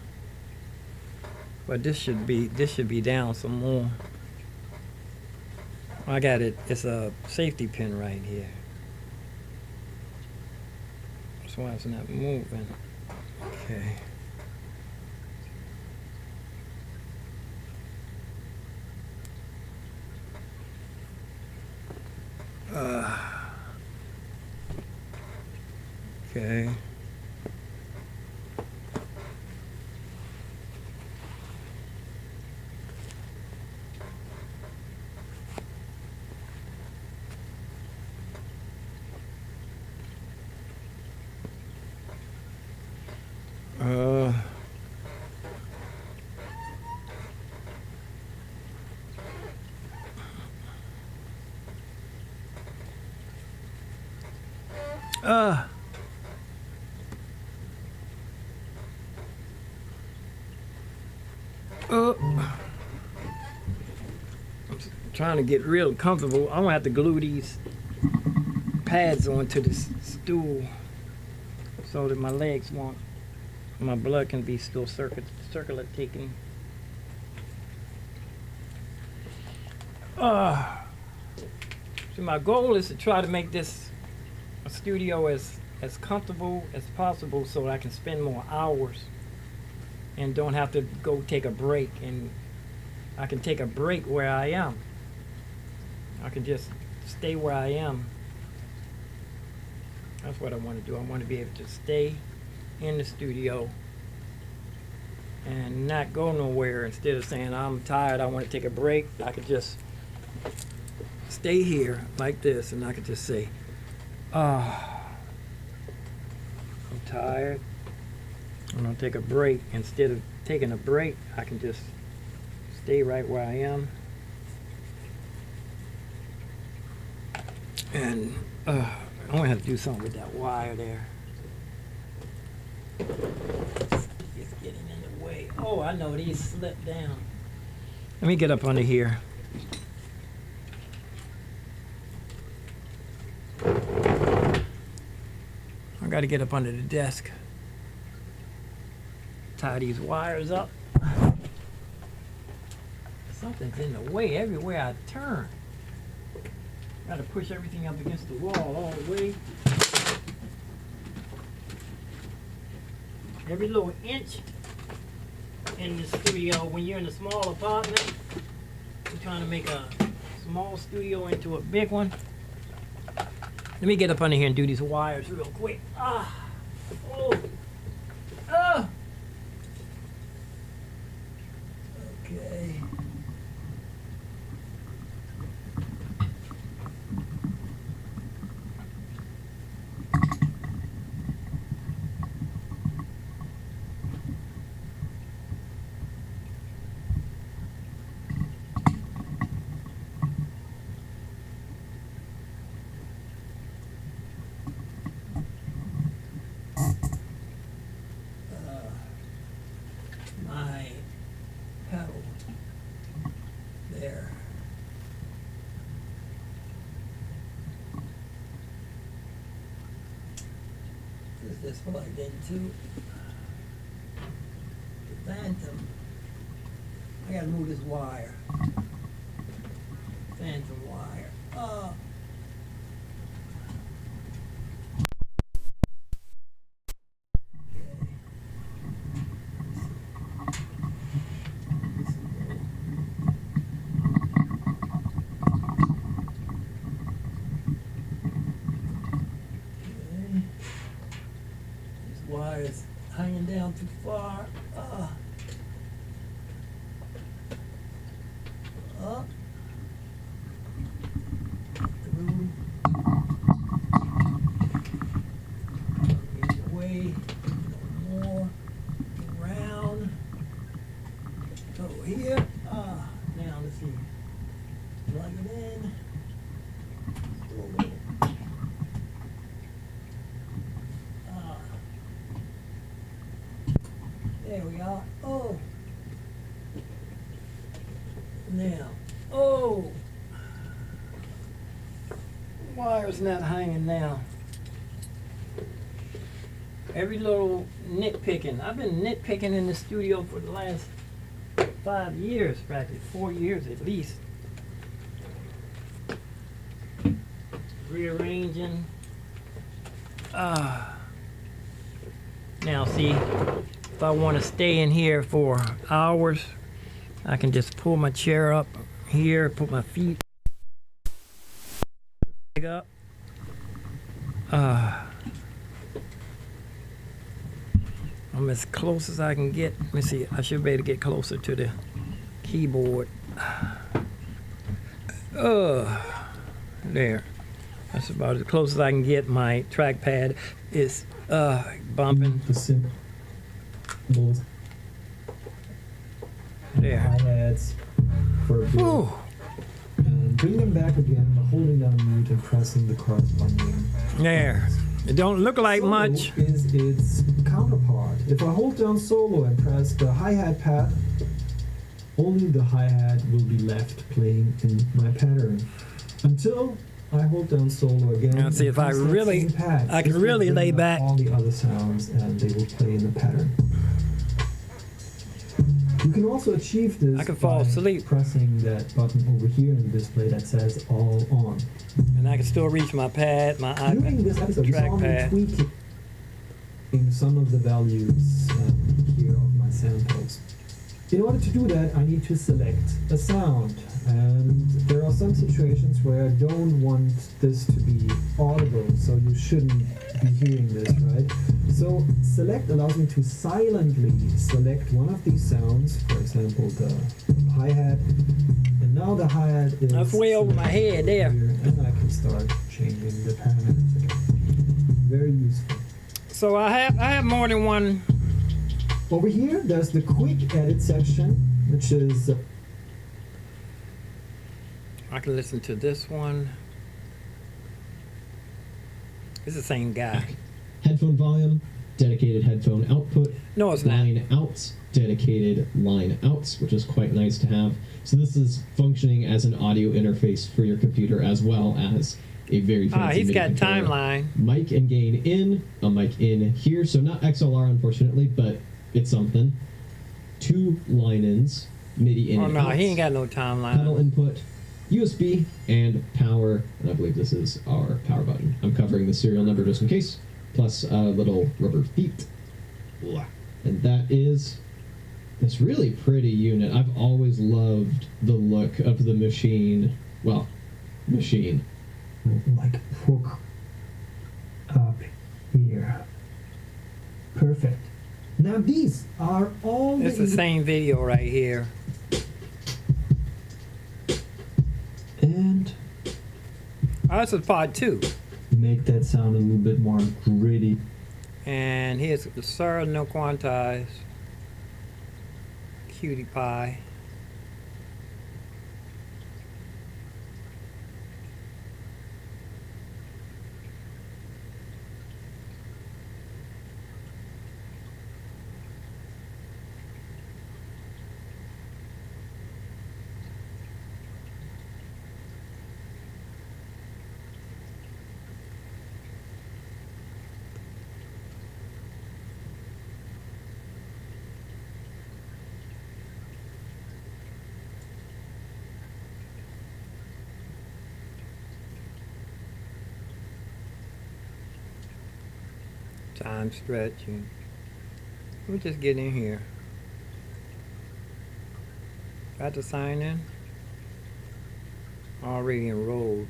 But this should be down some more. I got it. It's a safety pin right here. That's why it's not moving. Okay. Okay. I'm trying to get real comfortable. I'm gonna have to glue these pads onto this stool so that my legs won't, my blood can be still circulating. So my goal is to try to make this a studio as comfortable as possible so that I can spend more hours and don't have to go take a break, and I can take a break where I am. I can just stay where I am. That's what I want to do. I want to be able to stay in the studio and not go nowhere. Instead of saying I'm tired, I want to take a break, I could just stay here like this, and I could just say, I'm tired. I'm gonna take a break. Instead of taking a break, I can just stay right where I am. And I'm gonna have to do something with that wire there. It's getting in the way. Oh, I know, these slip down. Let me get up under here. I gotta get up under the desk. Tie these wires up. Something's in the way everywhere I turn. Gotta push everything up against the wall all the way. Every little inch in the studio, when you're in a small apartment, you're trying to make a small studio into a big one. Let me get up under here and do these wires real quick. Ah, oh, ah. Okay. My pedal there. Is this plugged into the Phantom? I gotta move this wire. Phantom wire. Wires hanging down too far. Up. Through. Get away. No more. Around. Go here. Now let's see. Plug it in. Do a little. There we are. Oh. Now. Oh. Wire's not hanging now. Every little nitpicking. I've been nitpicking in the studio for the last 5 years, practically 4 years at least. Rearranging. Now see, if I want to stay in here for hours, I can just pull my chair up here, put my feet up. I'm as close as I can get. Let me see, I should be able to get closer to the keyboard. There. That's about as close as I can get. My trackpad is bumping. The cymbals. There. Hi-hats for a bit. Ooh. And bring them back again by holding down mute and pressing the corresponding. There. It don't look like Solo much. is its counterpart. If I hold down solo and press the hi-hat pad, only the hi-hat will be left playing in my pattern. Until I hold down solo again. Now see, if I press that really, same pad, I can this will really bring lay up back. all the other sounds and they will play in the pattern. You can also achieve this I can fall by asleep. pressing that button over here in the display that says all on. And I can still reach my pad, my During this episode, you saw me trackpad. tweaking some of the values here of my samples. In order to do that, I need to select a sound. And there are some situations where I don't want this to be audible, so you shouldn't be hearing this, right? So select allows me to silently select one of these sounds, for example, the hi-hat. And now the hi-hat is That's way over my head there. here, and I can start changing the parameters again. Very useful. So I have more than one. Over here, there's the quick edit section, which is I can listen to this one. It's the same guy. Headphone volume, dedicated headphone output, No, it's not. line outs, dedicated line outs, which is quite nice to have. So this is functioning as an audio interface for your computer as well as a very fancy He's MIDI got controller. timeline. Mic and gain in, a mic in here, so not XLR unfortunately, but it's something. 2 line ins, MIDI in Oh and no, outs, he ain't got no pedal timeline. input, USB, and power, and I believe this is our power button. I'm covering the serial number just in case, plus little rubber feet. And that is this really pretty unit. I've always loved the look of the machine. Well, machine. Like hook up here. Perfect. Now these are all It's the same video right here. and Oh, this is part 2. make that sound a little bit more gritty. And here's the Sir No Quantize. Cutie Pie. Time stretching. We'll just get in here. Got to sign in? Already enrolled.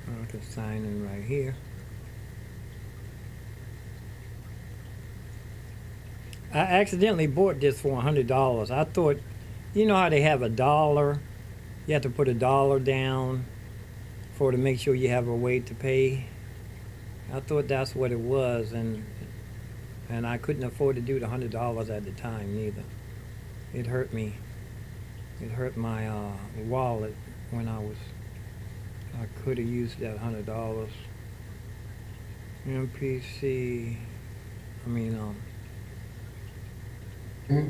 I can sign in right here. I accidentally bought this for $100. I thought, you know how they have $1? You have to put $1 down to make sure you have a way to pay. I thought that's what it was, and I couldn't afford to do the $100 at the time neither. It hurt me. It hurt my wallet when I could have used that $100. MPC.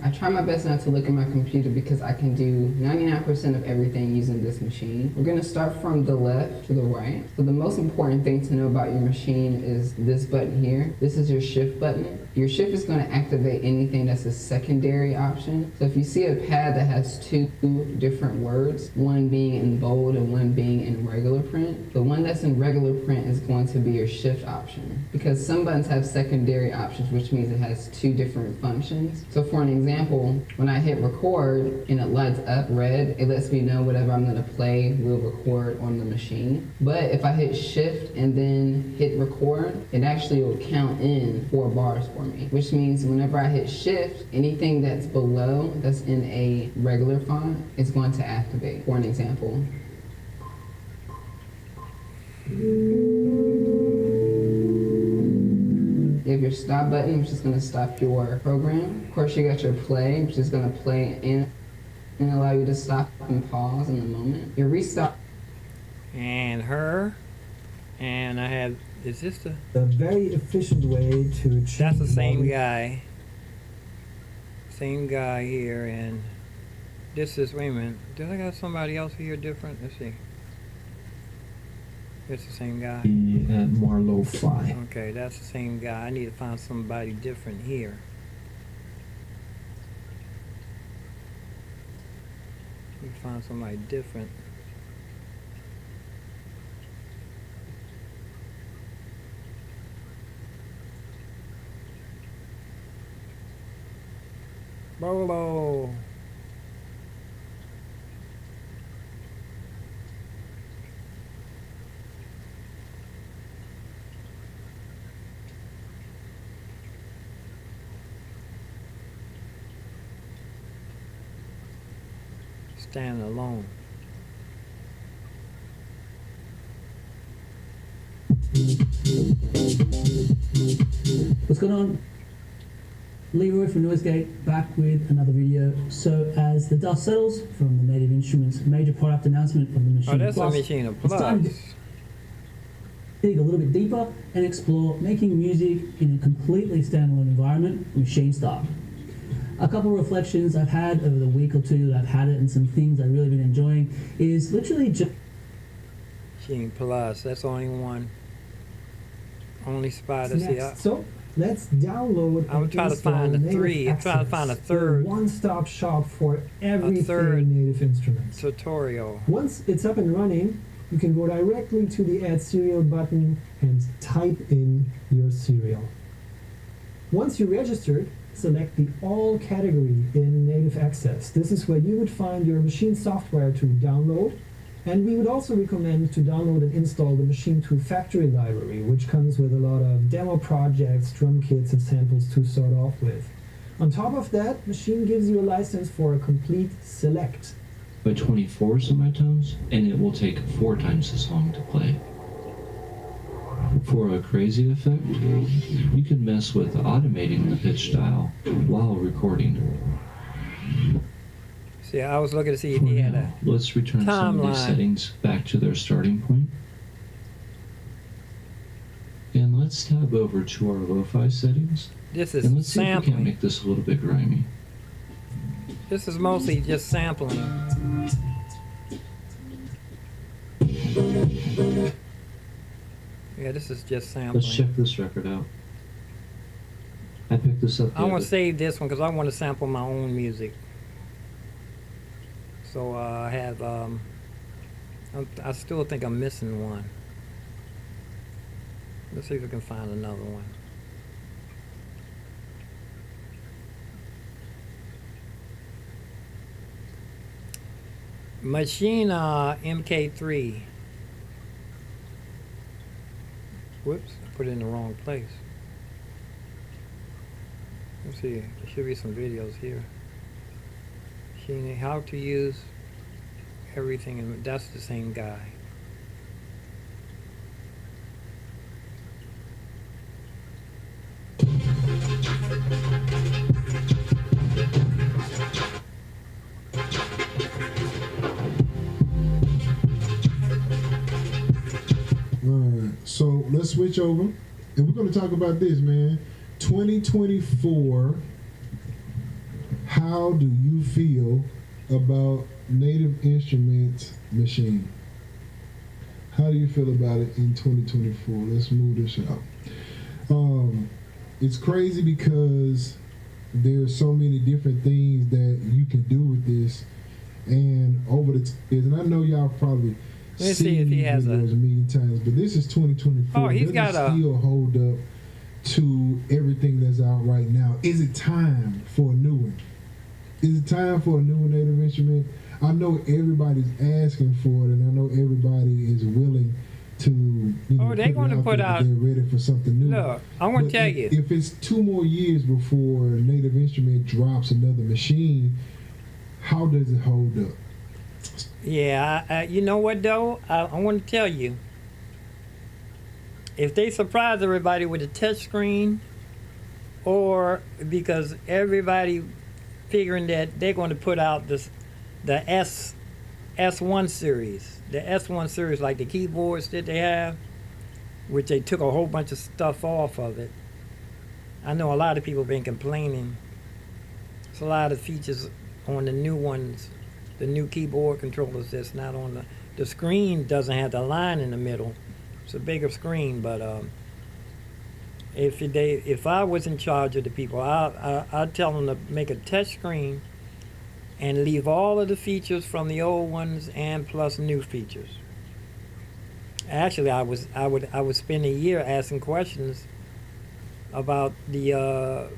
I try my best not to look at my computer because I can do 99% of everything using this machine. We're gonna start from the left to the right. So the most important thing to know about your machine is this button here. This is your shift button. Your shift is gonna activate anything that's a secondary option. So if you see a pad that has 2 different words, one being in bold and one being in regular print, the one that's in regular print is going to be your shift option. Because some buttons have secondary options, which means it has 2 different functions. So for an example, when I hit record and it lights up red, it lets me know whatever I'm gonna play will record on the machine. But if I hit shift and then hit record, it actually will count in 4 bars for me, which means whenever I hit shift, anything that's below that's in a regular font is going to activate. For an example. You have your stop button, which is going to stop your program. Of course, you got your play, which is going to play and allow you to stop and pause in the moment. Your restart. And her. And I have, is this the? A very efficient way to change. That's the same guy. Same guy here, and this is, wait a minute, did I got somebody else here different? Let's see. It's the same guy. And more lo-fi. Okay, that's the same guy. I need to find somebody different here. Let me find somebody different. Bolo. Stand alone. What's going on? Leroy from NoiseGate back with another video. So as the dust settles from the Native Instruments major product announcement of the Machina Oh, that's Plus, a Machina it's time to Plus. dig a little bit deeper and explore making music in a completely standalone environment, machine style. A couple of reflections I've had over the week or two that I've had it, and some things I've really been enjoying, is literally just Machine Plus. That's the only one. Only spot I see. Next. So Let's download I'm and trying to install find the Native three. I'm trying to find a Access, third- the one-stop shop for everything third Native Instruments. tutorial. Once it's up and running, you can go directly to the Add Serial button and type in your serial. Once you're registered, select the All category in Native Access. This is where you would find your machine software to download, and we would also recommend to download and install the Machine 2 factory library, which comes with a lot of demo projects, drum kits, and samples to start off with. On top of that, Machine gives you a license for a complete select. By 24 semitones, and it will take 4 times as long to play. For a crazy effect, you can mess with automating the pitch dial while recording. See, I was looking to see if For he had now, let's return some of these timeline. settings back to their starting point. And let's tab over to our lo-fi settings, This and is let's see if we can't sampling. make this a little bit grimy. This is mostly just sampling. Yeah, this is just sampling. Let's check this record out. I picked this up the I want other- to save this one because I want to sample my own music. So I have, I still think I'm missing one. Let's see if we can find another one. Machina MK3. Whoops, I put it in the wrong place. Let's see, there should be some videos here. Machina, how to use everything, and that's the same guy. Alright, so let's switch over. And we're going to talk about this, man. 2024. How do you feel about Native Instruments Machine? How do you feel about it in 2024? Let's move this out. It's crazy because there's so many different things that you can do with this. And over the years, and I know y'all probably Let's see if he these has a- videos a million times, but this is 2024. Oh, he's Does it got a- still hold up to everything that's out right now? Is it time for a new one? Is it time for a new Native Instrument? I know everybody's asking for it, and I know everybody is willing to. Oh, they're put it gonna out put there, out- They're ready for something new. Look, I want But to tell if, you. if it's 2 more years before Native Instrument drops another machine, how does it hold up? Yeah, you know what though? I want to tell you. If they surprise everybody with a touch screen, or because everybody figuring that they're going to put out the S1 series, the S1 series, like the keyboards that they have, which they took a whole bunch of stuff off of it. I know a lot of people have been complaining. There's a lot of features on the new ones. The new keyboard controllers that's not on the screen doesn't have the line in the middle. It's a bigger screen, but if I was in charge of the people, I'd tell them to make a touch screen and leave all of the features from the old ones and plus new features. Actually, I would spend a year asking questions about the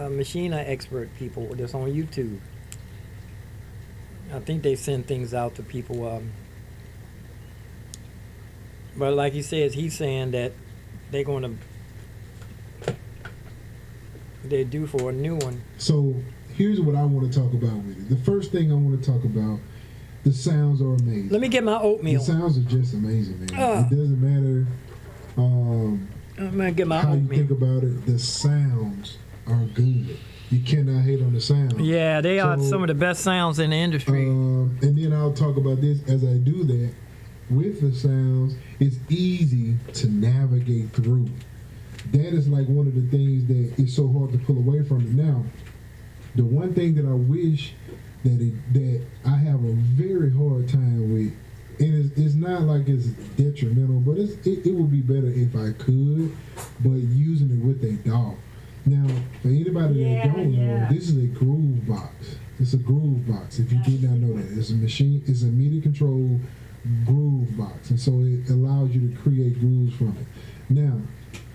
Machina expert people that's on YouTube. I think they send things out to people. But like he says, he's saying that they're due for a new one. So here's what I want to talk about with it. The first thing I want to talk about, the sounds are amazing. Let me get my The oatmeal. sounds are just amazing, man. Ah. It doesn't matter I'm gonna get my how you oatmeal. think about it. The sounds are good. You cannot hate on the sound. Yeah, they are So, some of the best sounds in the industry. And then I'll talk about this as I do that. With the sounds, it's easy to navigate through. That is like one of the things that is so hard to pull away from it. Now, the one thing that I wish that I have a very hard time with, and it's not not like it's detrimental, but it would be better if I could. But using it with a DAW. Now, for anybody that don't know, this is a groove box. It's a groove box. If you did not know that, it's a machine. It's a MIDI controlled groove box, and so it allows you to create grooves from it. Now,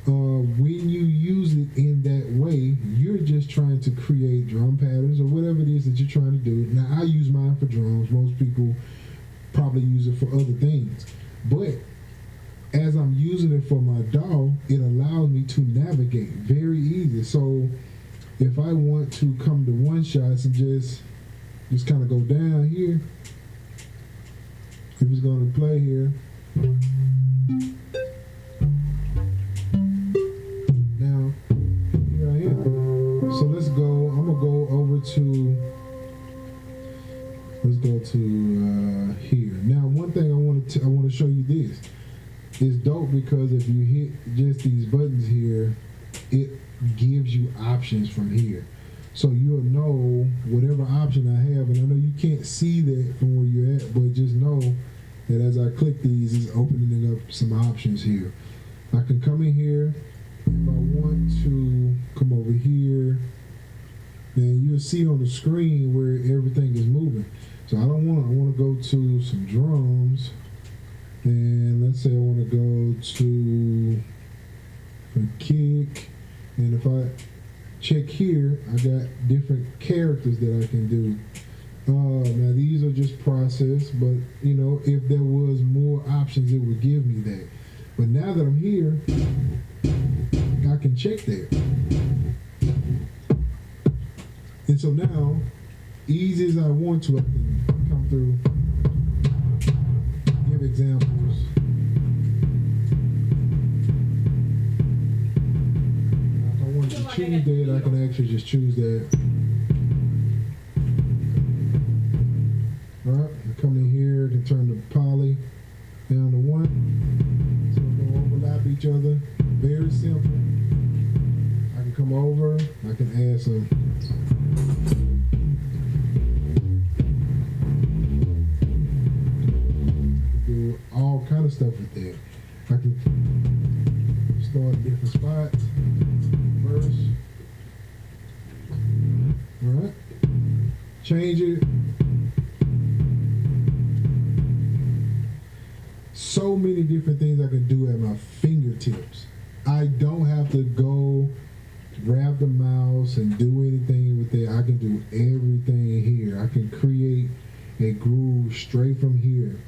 when you use it in that way, you're just trying to create drum patterns or whatever it is that you're trying to do. Now, I use mine for drums. Most people probably use it for other things. But as I'm using it for my DAW, it allows me to navigate very easy. So if I want to come to one shots and just kind of go down here, if it's going to play here, now here I am. So let's go. I'm gonna go over to. Let's go to here. Now, one thing I want to show you this. It's dope because if you hit just these buttons here, it gives you options from here. So you'll know whatever option I have, and I know you can't see that from where you're at, but just know that as I click these, it's opening up some options here. I can come in here. If I want to come over here, then you'll see on the screen where everything is moving. So I want to go to some drums, and let's say I want to go to a kick, and if I check here, I got different characters that I can do. Now these are just processed, but you know, if there was more options, it would give me that. But now that I'm here, I can check that. And so now, easy as I want to, I can come through, give examples. Now, if I wanted to choose that, I can actually just choose that. Alright, I come in here, I can turn the poly down to 1. So they don't overlap each other. Very simple. I can come over, I can add some. Do all kind of stuff with that. I can start at different spots. Verse. Alright. Change it. So many different things I can do at my fingertips. I don't have to go grab the mouse and do anything with it. I can do everything here. I can create a groove straight from here.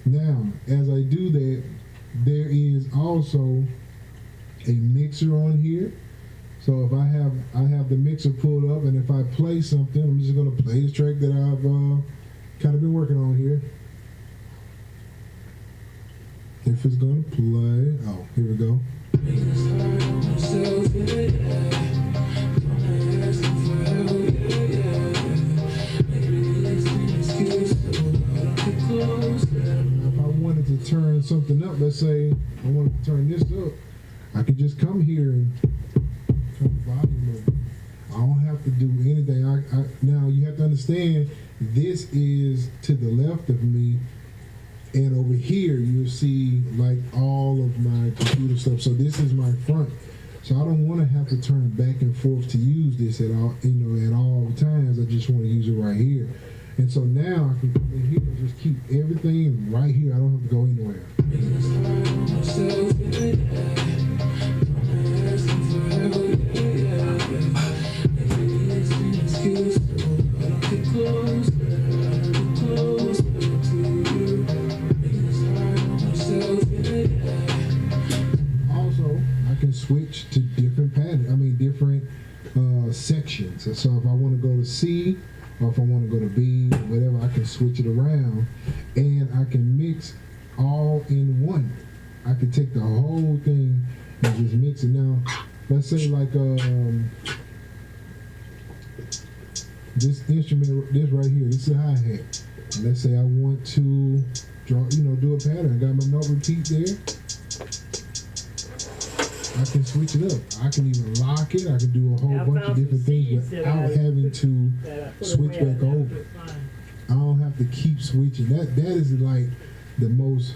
Now, as I do that, there is also a mixer on here. So if I have the mixer pulled up, and if I play something, I'm just going to play this track that I've kind of been working on here. If it's going to play, oh, here we go. If I wanted to turn something up, let's say I wanted to turn this up, I could just come here and turn the volume up. I don't have to do anything. Now you have to understand, this is to the left of me. And over here, you'll see like all of my computer stuff. So this is my front. So I don't want to have to turn back and forth to use this at all, at all times. I just want to use it right here. And so now I can come in here and just keep everything right here. I don't have to go anywhere. Switch to different different sections. And so if I want to go to C, or if I want to go to B, whatever, I can switch it around, and I can mix all in one. I can take the whole thing and just mix it. Now, let's say like this instrument, this right here, this is a hi-hat. And let's say I want to draw, do a pattern. I got my note repeat there. I can switch it up. I can even lock it. I can do a whole bunch of different things without having to switch back over. I don't have to keep switching. That is like the most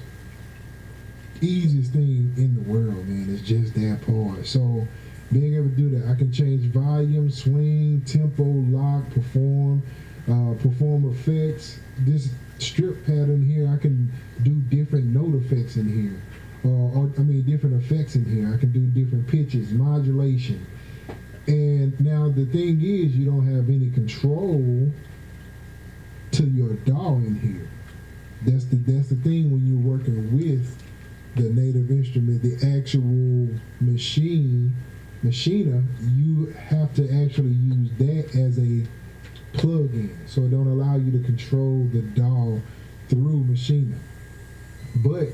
easiest thing in the world, man. It's just that part. So being able to do that, I can change volume, swing, tempo, lock, perform effects. This strip pattern here, I can do different note effects in here. Different effects in here. I can do different pitches, modulation. And now the thing is, you don't have any control to your DAW in here. That's the thing when you're working with the native instrument, the actual Machina, you have to actually use that as a plug-in. So it don't allow you to control the DAW through Machina. But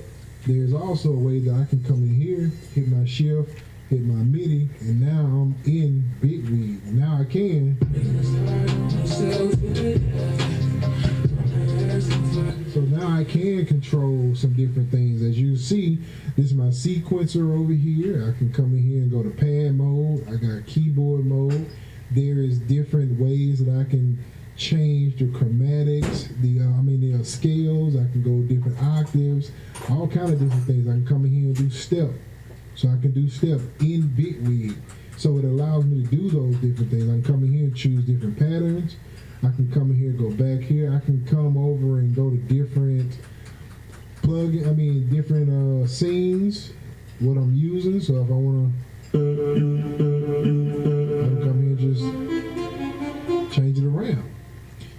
there's also a way that I can come in here, hit my shift, hit my MIDI, and now I'm in Big Wig. Now I can. So now I can control some different things. As you see, this is my sequencer over here. I can come in here and go to pad mode. I got keyboard mode. There is different ways that I can change the chromatics, the scales. I can go different octaves, all kind of different things. I can come in here and do step. So I can do step in Bitwig. So it allows me to do those different things. I can come in here and choose different patterns. I can come in here, go back here. I can come over and go to different different scenes, what I'm using. So if I want to, I can come here and just change it around.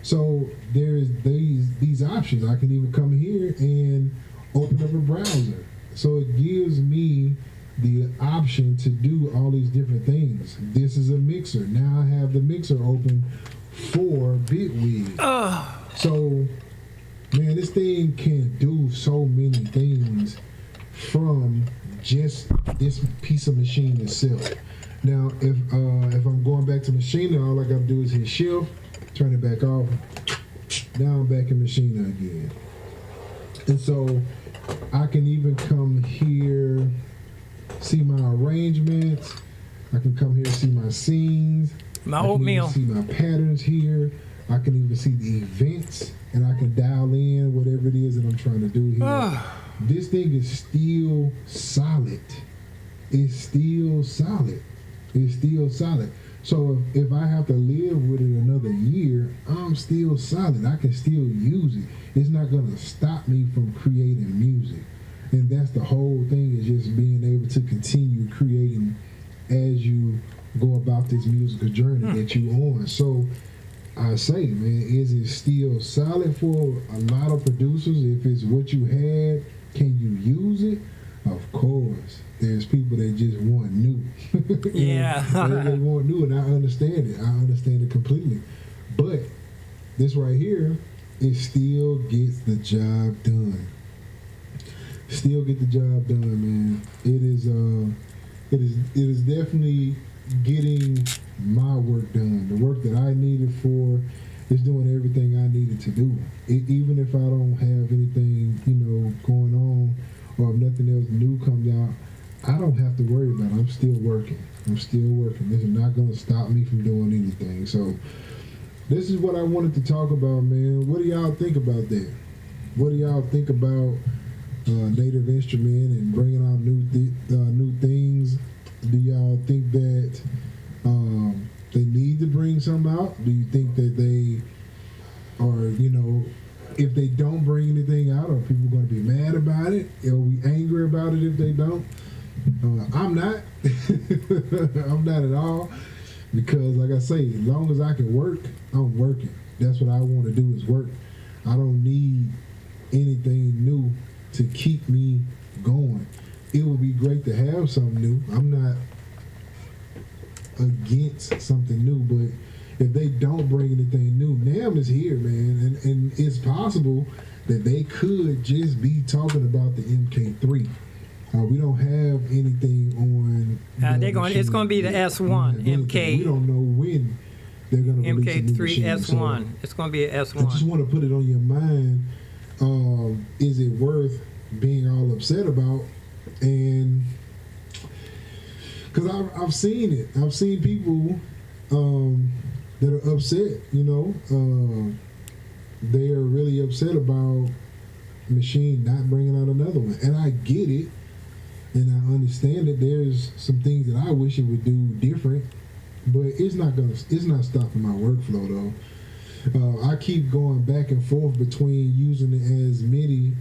So there's these options. I can even come here and open up a browser. So it gives me the option to do all these different things. This is a mixer. Now I have the mixer open for Bitwig. So, man, this thing can do so many things from just this piece of machine itself. Now, if I'm going back to Machina, all I got to do is hit shift, turn it back off. Now I'm back in Machina again. And so I can even come here, see my arrangements. I can come here, see my scenes. My I can oatmeal. even see my patterns here. I can even see the events, and I can dial in whatever it is that I'm trying to do here. This thing is still solid. It's still solid. It's still solid. So if I have to live with it another year, I'm still solid. I can still use it. It's not going to stop me from creating music. And that's the whole thing, is just being able to continue creating as you go about this musical journey that you on. So I say, man, is it still solid for a lot of producers? If it's what you had, can you use it? Of course. There's people that just want new. Yeah. They want new, and I understand it. I understand it completely. But this right here, it still gets the job done. Still get the job done, man. It is definitely getting my work done. The work that I needed for is doing everything I needed to do. Even if I don't have anything, going on, or if nothing else new comes out, I don't have to worry about it. I'm still working. This is not going to stop me from doing anything. So this is what I wanted to talk about, man. What do y'all think about that? What do y'all think about native instrument and bringing out new things? Do y'all think that they need to bring some out? Do you think that they are, if they don't bring anything out, are people going to be mad about it? Are we angry about it if they don't? I'm not. I'm not at all. Because, like I say, as long as I can work, I'm working. That's what I want to do, is work. I don't need anything new to keep me going. It would be great to have something new. I'm not against something new, but if they don't bring anything new, NAMM is here, man, and it's possible that they could just be talking about the MK3. We don't have anything on. It's going to be the S1 MK. We don't know when they're going to release a new machine. MK3 S1. So it's going to be an S1. I just want to put it on your mind. Is it worth being all upset about? And because I've seen it. I've seen people that are upset. They are really upset about machine not bringing out another one. And I get it, and I understand that there's some things that I wish it would do different, but it's not stopping my workflow though. I keep going back and forth between using it as MIDI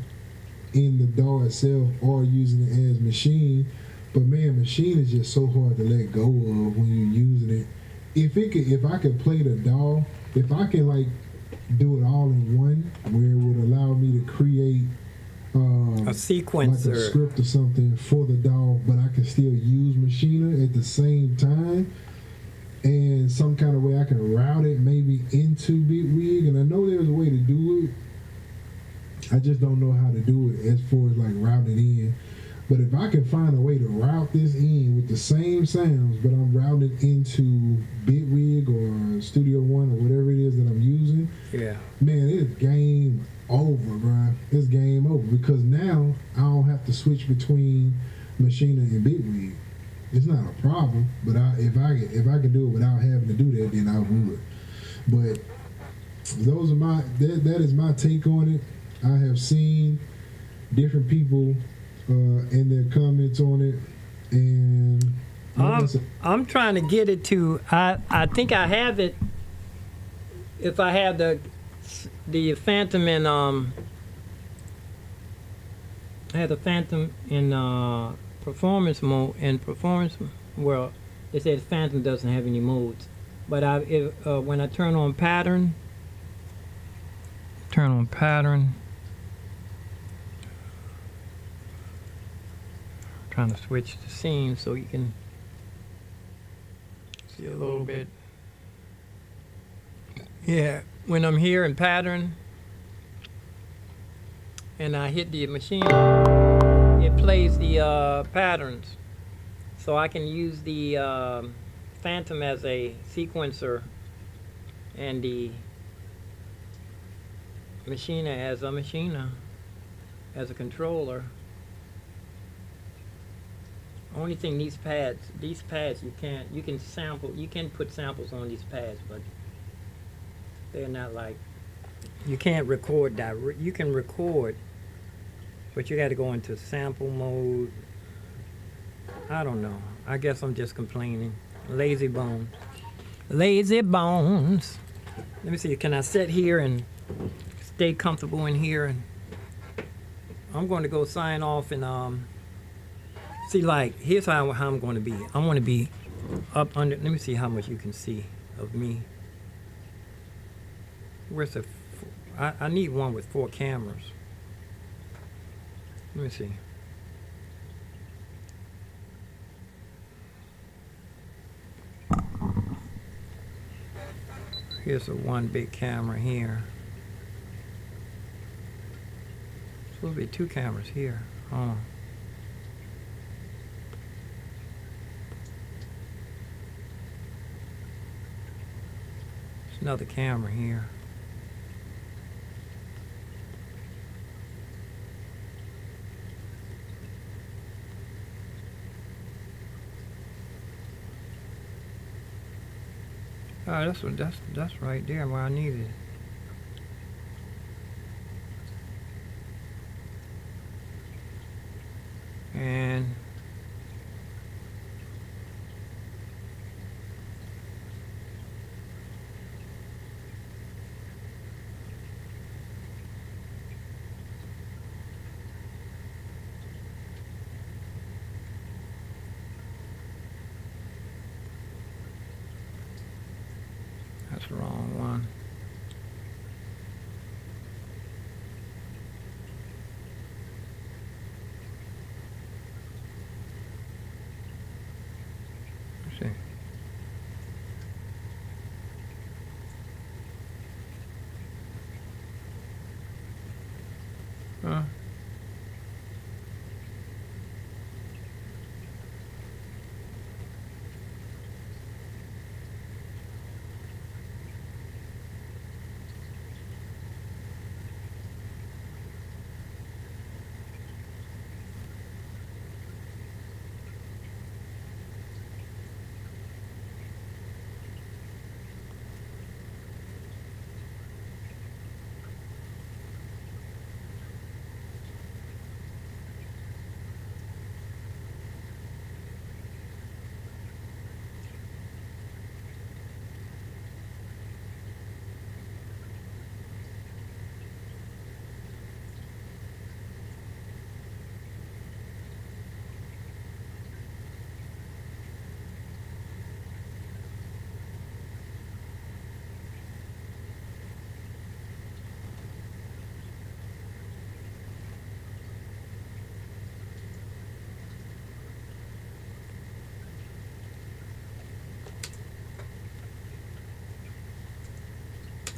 in the DAW itself or using it as machine. But man, machine is just so hard to let go of when you're using it. If I could play the DAW, if I can like do it all in one, where it would allow me to create A sequencer. like a script or something for the DAW, but I can still use Machina at the same time. And some kind of way I can route it maybe into Bitwig, and I know there's a way to do it. I just don't know how to do it as far as like routing in. But if I can find a way to route this in with the same sounds, but I'm routing into Bitwig or Studio One or whatever it is that I'm using, Yeah. man, it's game over, bro. It's game over because now I don't have to switch between Machina and Bitwig. It's not a problem, but if I could do it without having to do that, then I would. But those are that is my take on it. I have seen different people and their comments on it, and I'm trying to get it to. I think I have it. If I have the Phantom in I had the Phantom in performance mode. In performance, well, they said Phantom doesn't have any modes, but when I turn on pattern. Trying to switch the scene so you can see a little bit. Yeah, when I'm here in pattern and I hit the machine, it plays the patterns. So I can use the Phantom as a sequencer and the Machina as a controller. Only thing, these pads you can put samples on these pads, but they're not like, you can't record direct. You can record, but you got to go into sample mode. I don't know. I guess I'm just complaining. Lazy bones. Lazy bones. Let me see. Can I sit here and stay comfortable in here? And I'm going to go sign off and see, like, here's how I'm going to be. I'm going to be up under. Let me see how much you can see of me. Where's the? I need one with 4 cameras. Let me see. Here's a one big camera here. Supposed to be 2 cameras here. Oh. There's another camera here. Oh, that's right there where I need it. And that's the wrong one. Let's see. Huh?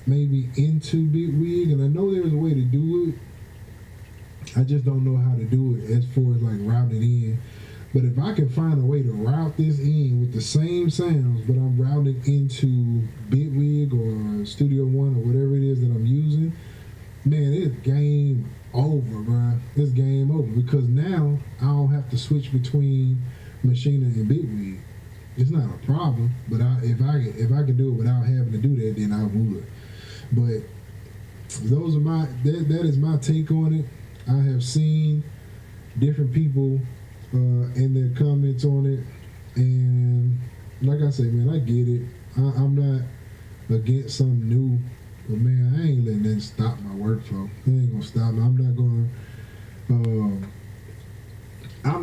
maybe into Bitwig, and I know there's a way to do it. I just don't know how to do it as far as like routing in. But if I can find a way to route this in with the same sounds, but I'm routing into Bitwig or Studio One or whatever it is that I'm using, man, it's game over, bro. It's game over because now I don't have to switch between Machina and Bitwig. It's not a problem, but if I could do it without having to do that, then I would. But those are that is my take on it. I have seen different people and their comments on it, and like I say, man, I get it. I'm not against something new, but man, I ain't letting that stop my workflow. It ain't gonna stop me. I'm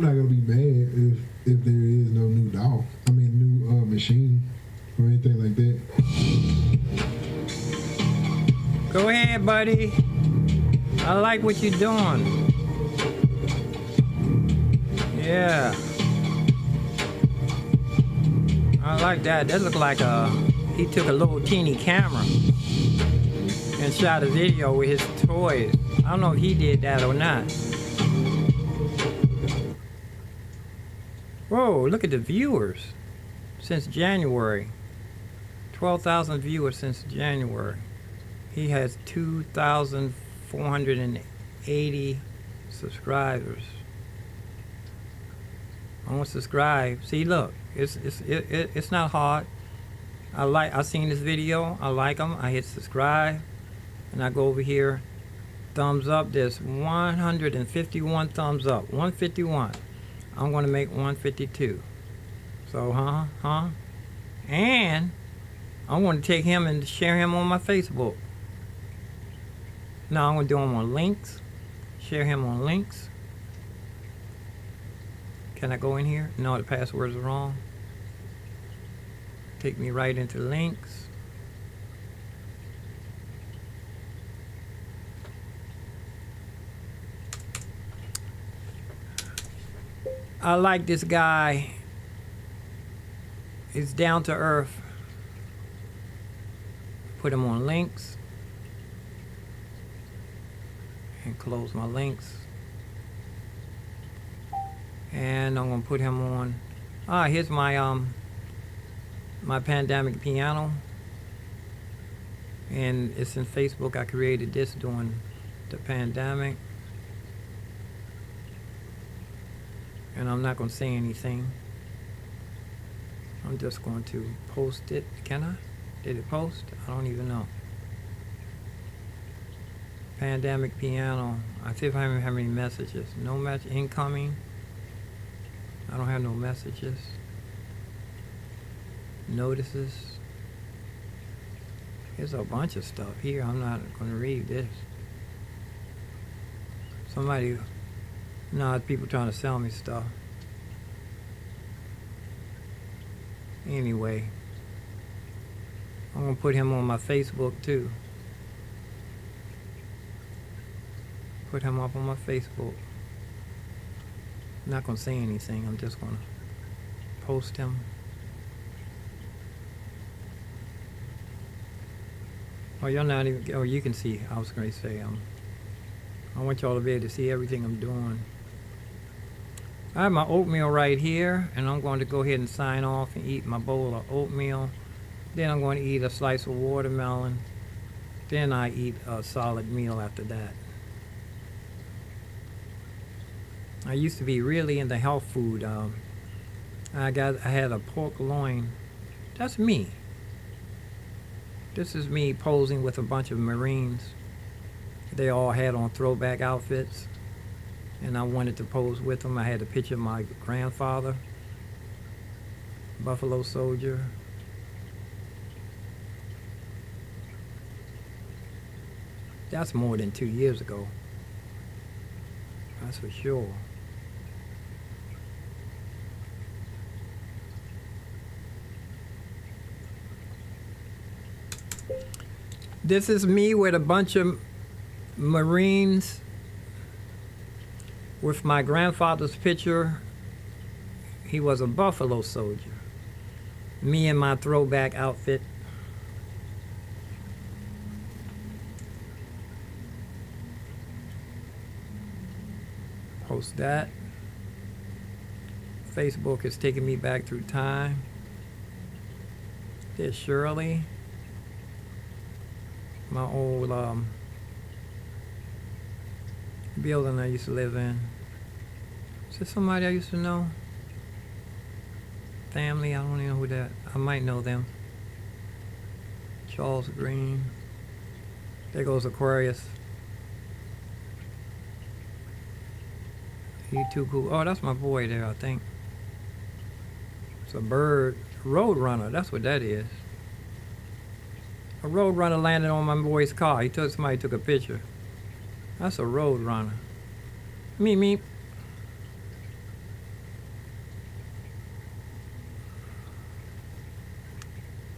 not gonna be mad if there is no new DAW. I mean, new machine or anything like that. Go ahead, buddy. I like what you're doing. Yeah. I like that. That looked like he took a little teeny camera and shot a video with his toys. I don't know if he did that or not. Whoa, look at the viewers since January. 12,000 viewers since January. He has 2,480 subscribers. I want to subscribe. See, look, it's not hard. I seen this video. I like them. I hit subscribe, and I go over here. Thumbs up. There's 151 thumbs up. 151. I'm going to make 152. So, and I want to take him and share him on my Facebook. No, I'm going to do him on links. Share him on links. Can I go in here? No, the password's wrong. Take me right into links. I like this guy. He's down to earth. Put him on links. And close my links. And I'm gonna put him on. Here's my my pandemic piano. And it's in Facebook. I created this during the pandemic. And I'm not gonna say anything. I'm just going to post it. Can I? Did it post? I don't even know. Pandemic piano. I see if I have any messages. No message incoming. I don't have no messages. Notices. There's a bunch of stuff here. I'm not going to read this. Somebody, no, people trying to sell me stuff. Anyway, I'm going to put him on my Facebook too. Put him up on my Facebook. I'm not going to say anything. I'm just going to post him. Oh, y'all not even, oh, you can see. I was going to say, I want y'all to be able to see everything I'm doing. I have my oatmeal right here, and I'm going to go ahead and sign off and eat my bowl of oatmeal. Then I'm going to eat a slice of watermelon. Then I eat a solid meal after that. I used to be really into health food. I had a pork loin. That's me. This is me posing with a bunch of Marines. They all had on throwback outfits, and I wanted to pose with them. I had a picture of my grandfather, Buffalo Soldier. That's more than 2 years ago. That's for sure. This is me with a bunch of Marines with my grandfather's picture. He was a Buffalo Soldier. Me in my throwback outfit. Post that. Facebook is taking me back through time. There's Shirley, my old building I used to live in. Is this somebody I used to know? Family, I don't even know who that. I might know them. Charles Green. There goes Aquarius. He too cool. Oh, that's my boy there, I think. It's a bird. Roadrunner, that's what that is. A roadrunner landed on my boy's car. Somebody took a picture. That's a roadrunner. Meep meep.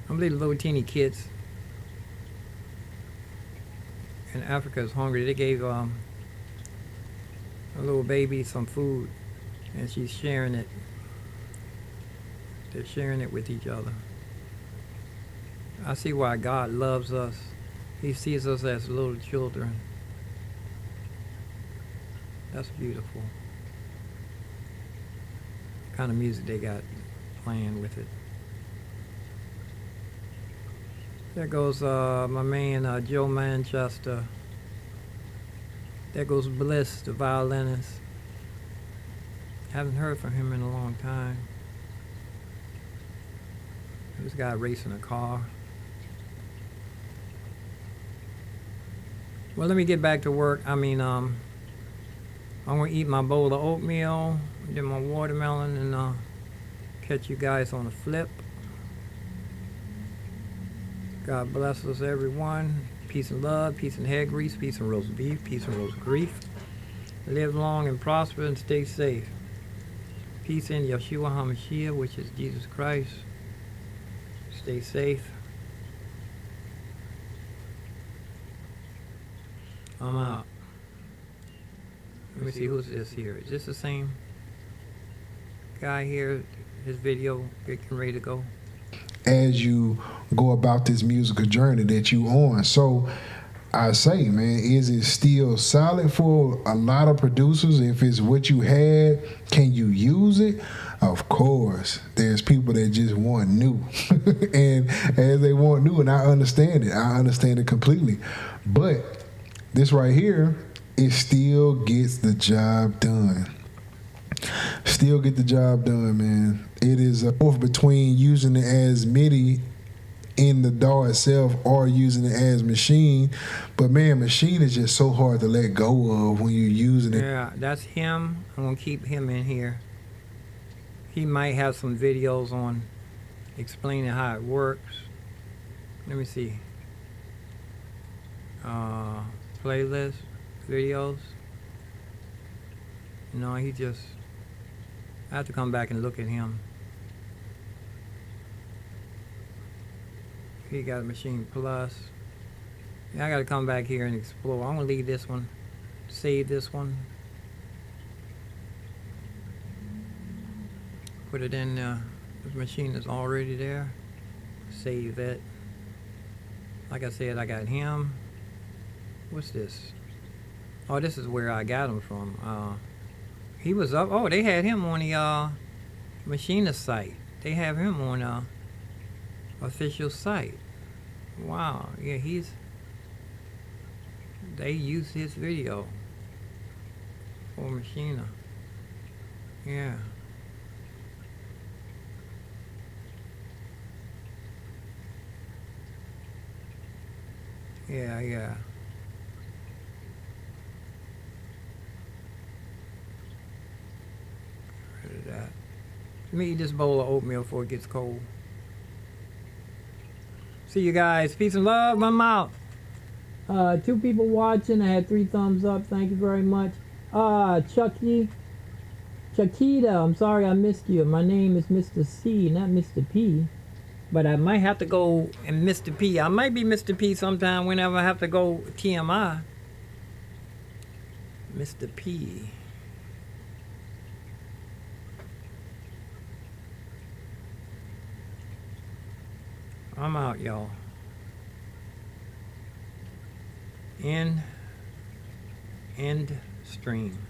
I believe the little teeny kids in Africa is hungry. They gave a little baby some food, and she's sharing it. They're sharing it with each other. I see why God loves us. He sees us as little children. That's beautiful. What kind of music they got playing with it. There goes my man Joe Manchester. There goes Bliss, the violinist. Haven't heard from him in a long time. This guy racing a car. Well, let me get back to work. I'm gonna eat my bowl of oatmeal, then my watermelon, and catch you guys on the flip. God bless us, everyone. Peace and love, peace and head grease, peace and roast beef, peace and roast grief. Live long and prosper and stay safe. Peace in Yeshua HaMashiach, which is Jesus Christ. Stay safe. I'm out. Let me see who's this here. Is this the same guy here? His video getting ready to go. As you go about this musical journey that you on. So I say, man, is it still solid for a lot of producers? If it's what you had, can you use it? Of course. There's people that just want new. And as they want new, and I understand it. I understand it completely. But this right here, it still gets the job done. Still get the job done, man. It is a off between using it as MIDI in the DAW itself or using it as machine. But man, machine is just so hard to let go of when you're using it. Yeah, that's him. I'm gonna keep him in here. He might have some videos on explaining how it works. Let me see. Playlist videos. No, he just. I have to come back and look at him. He got a Machine Plus. Yeah, I got to come back here and explore. I'm gonna leave this one. Save this one. Put it in. This machine is already there. Save it. Like I said, I got him. What's this? Oh, this is where I got him from. He was up. Oh, they had him on the machinist site. They have him on official site. Wow. Yeah, they use his video for Machina. Yeah. Yeah. That. Let me eat this bowl of oatmeal before it gets cold. See you guys. Peace and love. I'm out. 2 people watching. I had 3 thumbs up. Thank you very much. Chucky. Chiquita, I'm sorry I missed you. My name is Mr. C, not Mr. P. But I might have to go and Mr. P. I might be Mr. P sometime whenever I have to go TMI. Mr. P. I'm out, y'all. End stream.